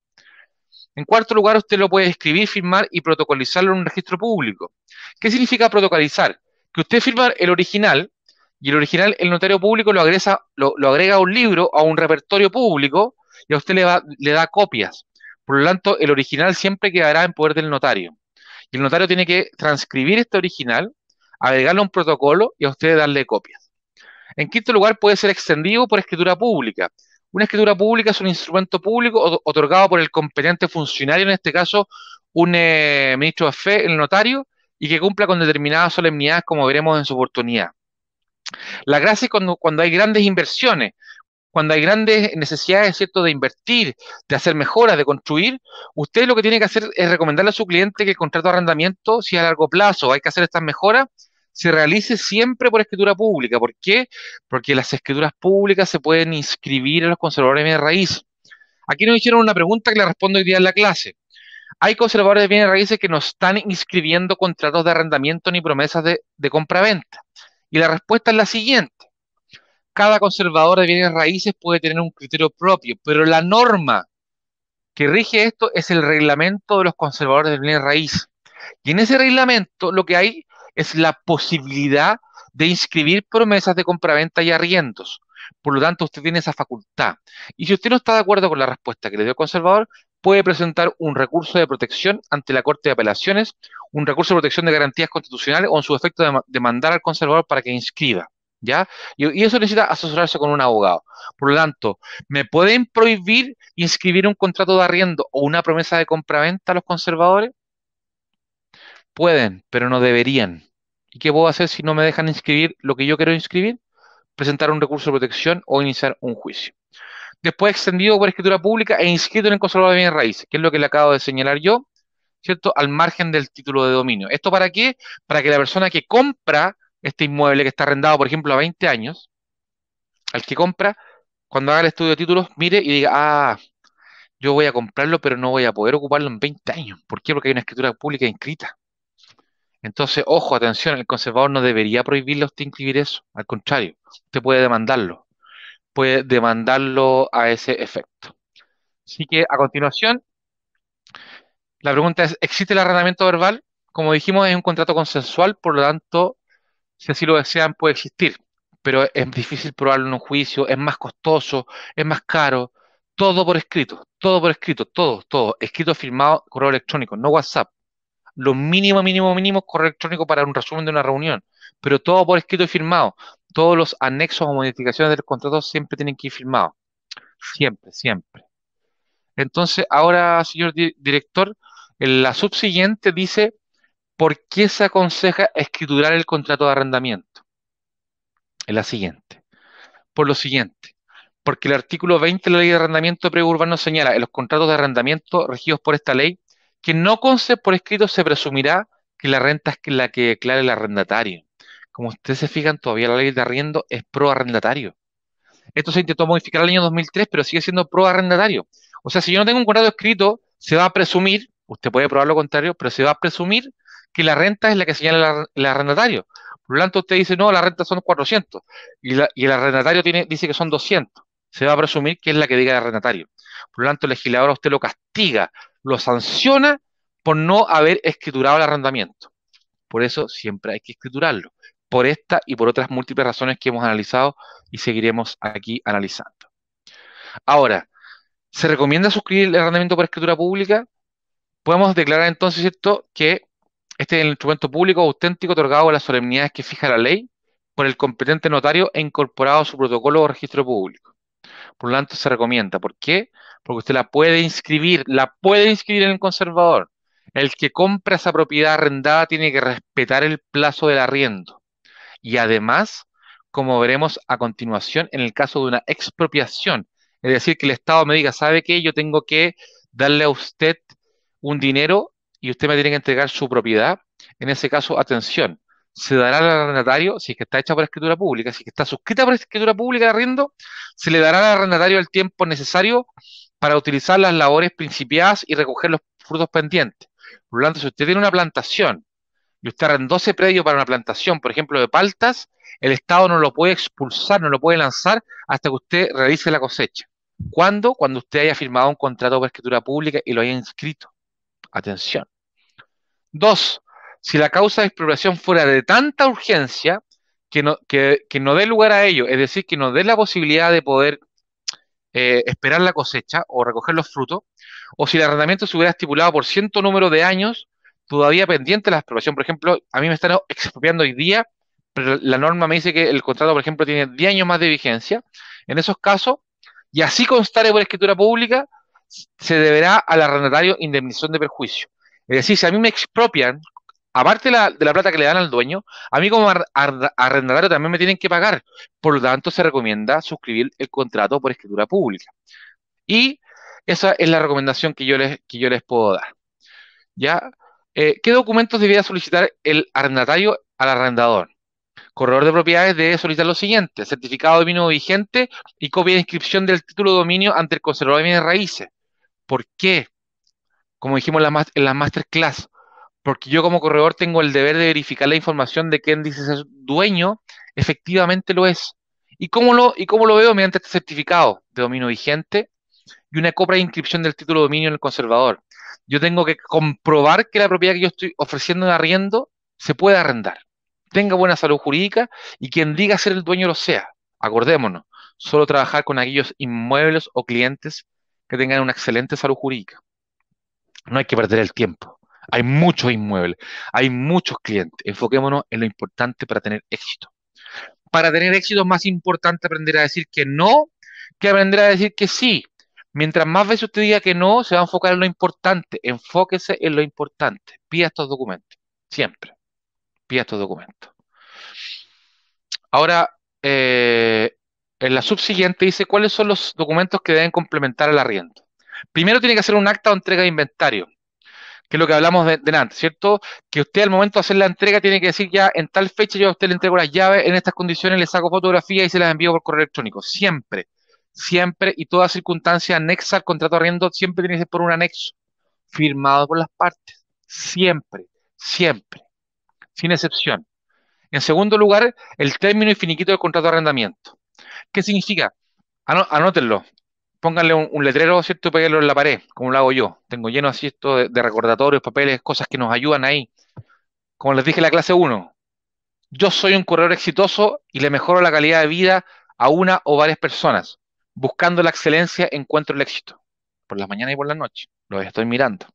En cuarto lugar, usted lo puede escribir, firmar y protocolizarlo en un registro público. ¿Qué significa protocolizar? Que usted firma el original y el original el notario público lo agrega a un libro, a un repertorio público y a usted le da copias. Por lo tanto, el original siempre quedará en poder del notario. Y el notario tiene que transcribir este original, agregarlo a un protocolo y a usted darle copias. En quinto lugar, puede ser extendido por escritura pública. Una escritura pública es un instrumento público otorgado por el competente funcionario, en este caso un ministro de fe, el notario, y que cumpla con determinadas solemnidades, como veremos en su oportunidad. La gracia es cuando hay grandes inversiones, cuando hay grandes necesidades, ¿cierto?, de invertir, de hacer mejoras, de construir. Usted lo que tiene que hacer es recomendarle a su cliente que el contrato de arrendamiento, si a largo plazo hay que hacer estas mejoras, se realice siempre por escritura pública. ¿Por qué? Porque las escrituras públicas se pueden inscribir en los conservadores de bienes raíces. Aquí nos hicieron una pregunta que le respondo hoy día en la clase. Hay conservadores de bienes raíces que no están inscribiendo contratos de arrendamiento ni promesas de compra-venta. Y la respuesta es la siguiente. Cada conservador de bienes raíces puede tener un criterio propio, pero la norma que rige esto es el reglamento de los conservadores de bienes raíces. Y en ese reglamento lo que hay es la posibilidad de inscribir promesas de compraventa y arriendos. Por lo tanto, usted tiene esa facultad. Y si usted no está de acuerdo con la respuesta que le dio el conservador, puede presentar un recurso de protección ante la Corte de Apelaciones, un recurso de protección de garantías constitucionales o en su efecto demandar al conservador para que inscriba. ¿Ya? Y eso necesita asesorarse con un abogado. Por lo tanto, ¿me pueden prohibir inscribir un contrato de arriendo o una promesa de compraventa a los conservadores? Pueden, pero no deberían. ¿Y qué puedo hacer si no me dejan inscribir lo que yo quiero inscribir? Presentar un recurso de protección o iniciar un juicio. Después extendido por escritura pública e inscrito en el conservador de bienes raíces, que es lo que le acabo de señalar yo, ¿cierto? Al margen del título de dominio. ¿Esto para qué? Para que la persona que compra este inmueble que está arrendado, por ejemplo, a 20 años, al que compra, cuando haga el estudio de títulos, mire y diga, yo voy a comprarlo, pero no voy a poder ocuparlo en 20 años. ¿Por qué? Porque hay una escritura pública inscrita. Entonces, ojo, atención, el conservador no debería prohibirle a usted inscribir eso. Al contrario, usted puede demandarlo a ese efecto. Así que a continuación, la pregunta es, ¿existe el arrendamiento verbal? Como dijimos, es un contrato consensual, por lo tanto, si así lo desean, puede existir. Pero es difícil probarlo en un juicio, es más costoso, es más caro. Todo por escrito, todo. Escrito, firmado, correo electrónico, no WhatsApp. Lo mínimo, mínimo, mínimo, correo electrónico para un resumen de una reunión, pero todo por escrito y firmado. Todos los anexos o modificaciones del contrato siempre tienen que ir firmados. Siempre, siempre. Entonces, ahora, señor director, en la subsiguiente dice, ¿por qué se aconseja escriturar el contrato de arrendamiento? En la siguiente. Por lo siguiente. Porque el artículo 20 de la Ley de Arrendamiento Preurbano señala en los contratos de arrendamiento regidos por esta ley que no conste por escrito se presumirá que la renta es la que declara el arrendatario. Como ustedes se fijan, todavía la ley de arriendo es pro arrendatario. Esto se intentó modificar el año 2003, pero sigue siendo pro arrendatario. O sea, si yo no tengo un contrato escrito, se va a presumir, usted puede probar lo contrario, pero se va a presumir que la renta es la que señala el arrendatario. Por lo tanto, usted dice, no, la renta son 400 y el arrendatario dice que son 200. Se va a presumir que es la que diga el arrendatario. Por lo tanto, el legislador a usted lo castiga, lo sanciona por no haber escriturado el arrendamiento. Por eso siempre hay que escriturarlo, por esta y por otras múltiples razones que hemos analizado y seguiremos aquí analizando. Ahora, ¿se recomienda suscribir el arrendamiento por escritura pública? Podemos declarar entonces, ¿cierto?, que este es el instrumento público auténtico otorgado a las solemnidades que fija la ley por el competente notario e incorporado a su protocolo o registro público. Por lo tanto, se recomienda. ¿Por qué? Porque usted la puede inscribir en el conservador. El que compra esa propiedad arrendada tiene que respetar el plazo del arriendo. Y además, como veremos a continuación, en el caso de una expropiación, es decir, que el Estado me diga, ¿sabe qué? Yo tengo que darle a usted un dinero y usted me tiene que entregar su propiedad. En ese caso, atención, se dará al arrendatario, si es que está hecha por escritura pública, si es que está suscrita por escritura pública de arriendo, se le dará al arrendatario el tiempo necesario para utilizar las labores principiadas y recoger los frutos pendientes. Por lo tanto, si usted tiene una plantación y usted arrendó ese predio para una plantación, por ejemplo, de paltas, el Estado no lo puede expulsar, no lo puede lanzar hasta que usted realice la cosecha. ¿Cuándo? Cuando usted haya firmado un contrato por escritura pública y lo haya inscrito. Atención. Dos, si la causa de expropiación fuera de tanta urgencia que no dé lugar a ello, es decir, que nos dé la posibilidad de poder esperar la cosecha o recoger los frutos, o si el arrendamiento se hubiera estipulado por cierto número de años todavía pendiente de la expropiación. Por ejemplo, a mí me están expropiando hoy día, pero la norma me dice que el contrato, por ejemplo, tiene 10 años más de vigencia. En esos casos, y así constare por escritura pública, se deberá al arrendatario indemnización de perjuicio. Es decir, si a mí me expropian, aparte de la plata que le dan al dueño, a mí como arrendatario también me tienen que pagar. Por lo tanto, se recomienda suscribir el contrato por escritura pública. Y esa es la recomendación que yo les puedo dar. ¿Ya? ¿Qué documentos debería solicitar el arrendatario al arrendador? Corredor de propiedades debe solicitar lo siguiente: certificado de dominio vigente y copia de inscripción del título de dominio ante el conservador de bienes raíces. ¿Por qué? Como dijimos en la masterclass, porque yo como corredor tengo el deber de verificar la información de quien dice ser dueño, efectivamente lo es. ¿Y cómo lo veo? Mediante este certificado de dominio vigente y una copia de inscripción del título de dominio en el conservador. Yo tengo que comprobar que la propiedad que yo estoy ofreciendo en arriendo se puede arrendar, tenga buena salud jurídica y quien diga ser el dueño lo sea. Acordémonos, solo trabajar con aquellos inmuebles o clientes que tengan una excelente salud jurídica. No hay que perder el tiempo. Hay muchos inmuebles, hay muchos clientes. Enfoquémonos en lo importante para tener éxito. Para tener éxito es más importante aprender a decir que no que aprender a decir que sí. Mientras más veces usted diga que no, se va a enfocar en lo importante. Enfóquese en lo importante. Pida estos documentos. Siempre. Pida estos documentos. Ahora, en la subsiguiente dice cuáles son los documentos que deben complementar el arriendo. Primero tiene que hacer un acta o entrega de inventario, que es lo que hablamos de antes, ¿cierto? Que usted al momento de hacer la entrega tiene que decir ya en tal fecha yo a usted le entrego las llaves, en estas condiciones le saco fotografía y se las envío por correo electrónico. Siempre, siempre y toda circunstancia anexa al contrato de arriendo siempre tiene que ser por un anexo, firmado por las partes. Siempre, siempre, sin excepción. En segundo lugar, el término y finiquito del contrato de arrendamiento. ¿Qué significa? Anótenlo. Pónganle un letrero, ¿cierto? Péguenlo en la pared, como lo hago yo. Tengo lleno así esto de recordatorios, papeles, cosas que nos ayudan ahí. Como les dije en la clase uno, yo soy un corredor exitoso y le mejoro la calidad de vida a una o varias personas. Buscando la excelencia encuentro el éxito. Por las mañanas y por las noches. Los estoy mirando.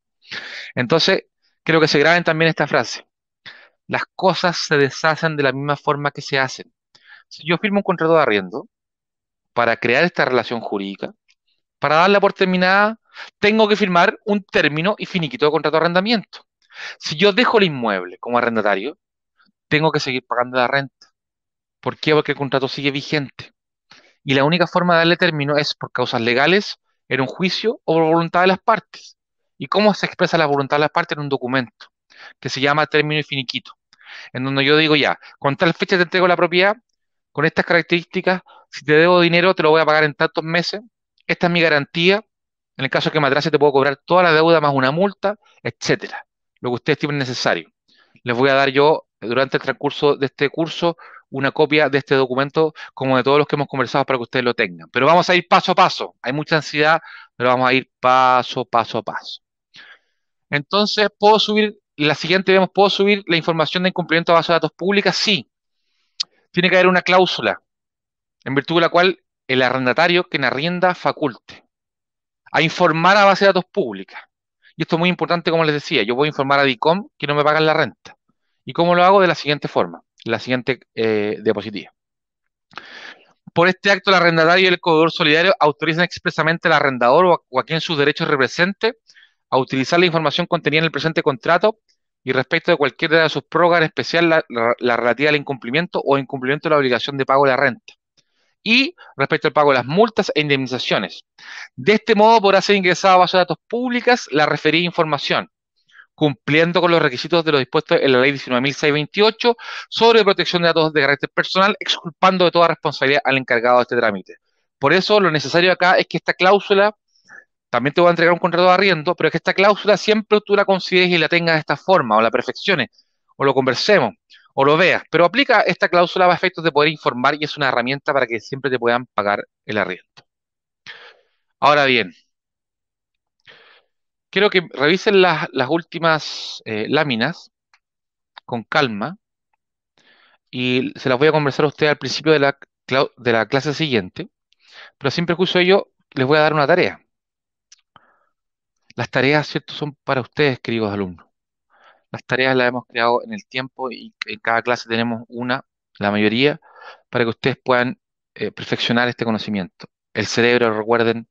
Entonces, quiero que se graben también esta frase. Las cosas se deshacen de la misma forma que se hacen. Si yo firmo un contrato de arriendo para crear esta relación jurídica, para darla por terminada, tengo que firmar un término y finiquito de contrato de arrendamiento. Si yo dejo el inmueble como arrendatario, tengo que seguir pagando la renta. ¿Por qué? Porque el contrato sigue vigente. Y la única forma de darle término es por causas legales, en un juicio o por voluntad de las partes. ¿Y cómo se expresa la voluntad de las partes? En un documento que se llama término y finiquito, en donde yo digo ya, con tal fecha te entrego la propiedad, con estas características, si te debo dinero te lo voy a pagar en tantos meses, esta es mi garantía, en el caso de que me atrase te puedo cobrar toda la deuda más una multa, etcétera, lo que ustedes estimen necesario. Les voy a dar yo, durante el transcurso de este curso, una copia de este documento, como de todos los que hemos conversado, para que ustedes lo tengan. Pero vamos a ir paso a paso. Hay mucha ansiedad, pero vamos a ir paso, paso a paso. Entonces, ¿puedo subir, la siguiente vemos, ¿puedo subir la información de incumplimiento a base de datos pública? Sí. Tiene que haber una cláusula, en virtud de la cual el arrendatario, quien arrienda, faculte a informar a base de datos pública. Y esto es muy importante, como les decía, yo voy a informar a DICOM que no me pagan la renta. ¿Y cómo lo hago? De la siguiente forma, la siguiente diapositiva. Por este acto, el arrendatario y el cobrador solidario autorizan expresamente al arrendador o a quien sus derechos represente a utilizar la información contenida en el presente contrato y respecto de cualquiera de sus prórrogas, en especial la relativa al incumplimiento o incumplimiento de la obligación de pago de la renta. Y respecto al pago de las multas e indemnizaciones. De este modo podrá ser ingresada a base de datos públicas la referida información, cumpliendo con los requisitos de lo dispuesto en la Ley 19.628 sobre protección de datos de carácter personal, exculpando de toda responsabilidad al encargado de este trámite. Por eso, lo necesario acá es que esta cláusula, también te voy a entregar un contrato de arriendo, pero es que esta cláusula siempre tú la consideres y la tengas de esta forma, o la perfecciones, o lo conversemos, o lo veas. Pero aplica esta cláusula a efectos de poder informar y es una herramienta para que siempre te puedan pagar el arriendo. Ahora bien, quiero que revisen las últimas láminas con calma y se las voy a conversar a ustedes al principio de la clase siguiente, pero sin perjuicio de ello, les voy a dar una tarea. Las tareas, ¿cierto?, son para ustedes, queridos alumnos. Las tareas las hemos creado en el tiempo y en cada clase tenemos una, la mayoría, para que ustedes puedan perfeccionar este conocimiento. El cerebro, recuerden,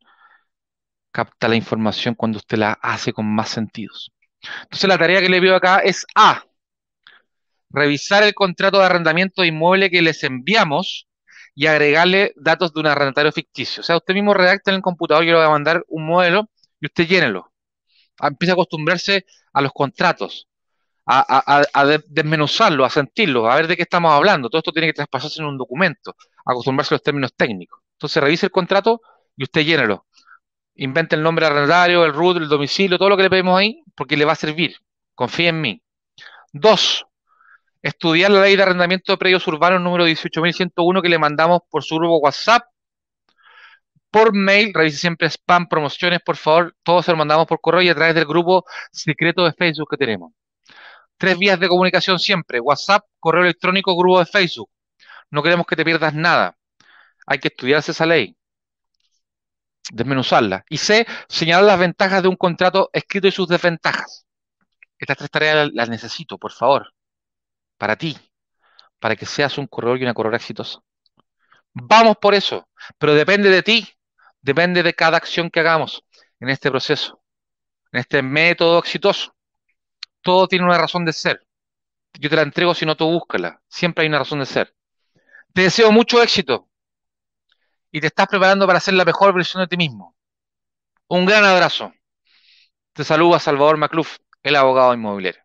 capta la información cuando usted la hace con más sentidos. Entonces la tarea que le pido acá es A, revisar el contrato de arrendamiento de inmueble que les enviamos y agregarle datos de un arrendatario ficticio. O sea, usted mismo redacta en el computador, yo le voy a mandar un modelo y usted llénelo. Empieza a acostumbrarse a los contratos, a desmenuzarlo, a sentirlo, a ver de qué estamos hablando. Todo esto tiene que traspasarse en un documento, acostumbrarse a los términos técnicos. Entonces revise el contrato y usted llénelo. Invente el nombre del arrendatario, el RUT, el domicilio, todo lo que le pedimos ahí, porque le va a servir. Confíe en mí. Dos, Estudiar la ley de arrendamiento de predios urbanos número 18.101 que le mandamos por su grupo WhatsApp, por mail, revise siempre spam, promociones, por favor, todos se lo mandamos por correo y a través del grupo secreto de Facebook que tenemos. Tres vías de comunicación siempre: WhatsApp, correo electrónico, grupo de Facebook. No queremos que te pierdas nada. Hay que estudiarse esa ley, desmenuzarla. Y C, señalar las ventajas de un contrato escrito y sus desventajas. Estas tres tareas las necesito, por favor, para ti, para que seas un corredor y una corredora exitosa. Vamos por eso, pero depende de ti, depende de cada acción que hagamos en este proceso, en este método exitoso. Todo tiene una razón de ser. Yo te la entrego si no tú búscala. Siempre hay una razón de ser. Te deseo mucho éxito y te estás preparando para ser la mejor versión de ti mismo. Un gran abrazo. Te saluda Salvador Macluf, el abogado inmobiliario.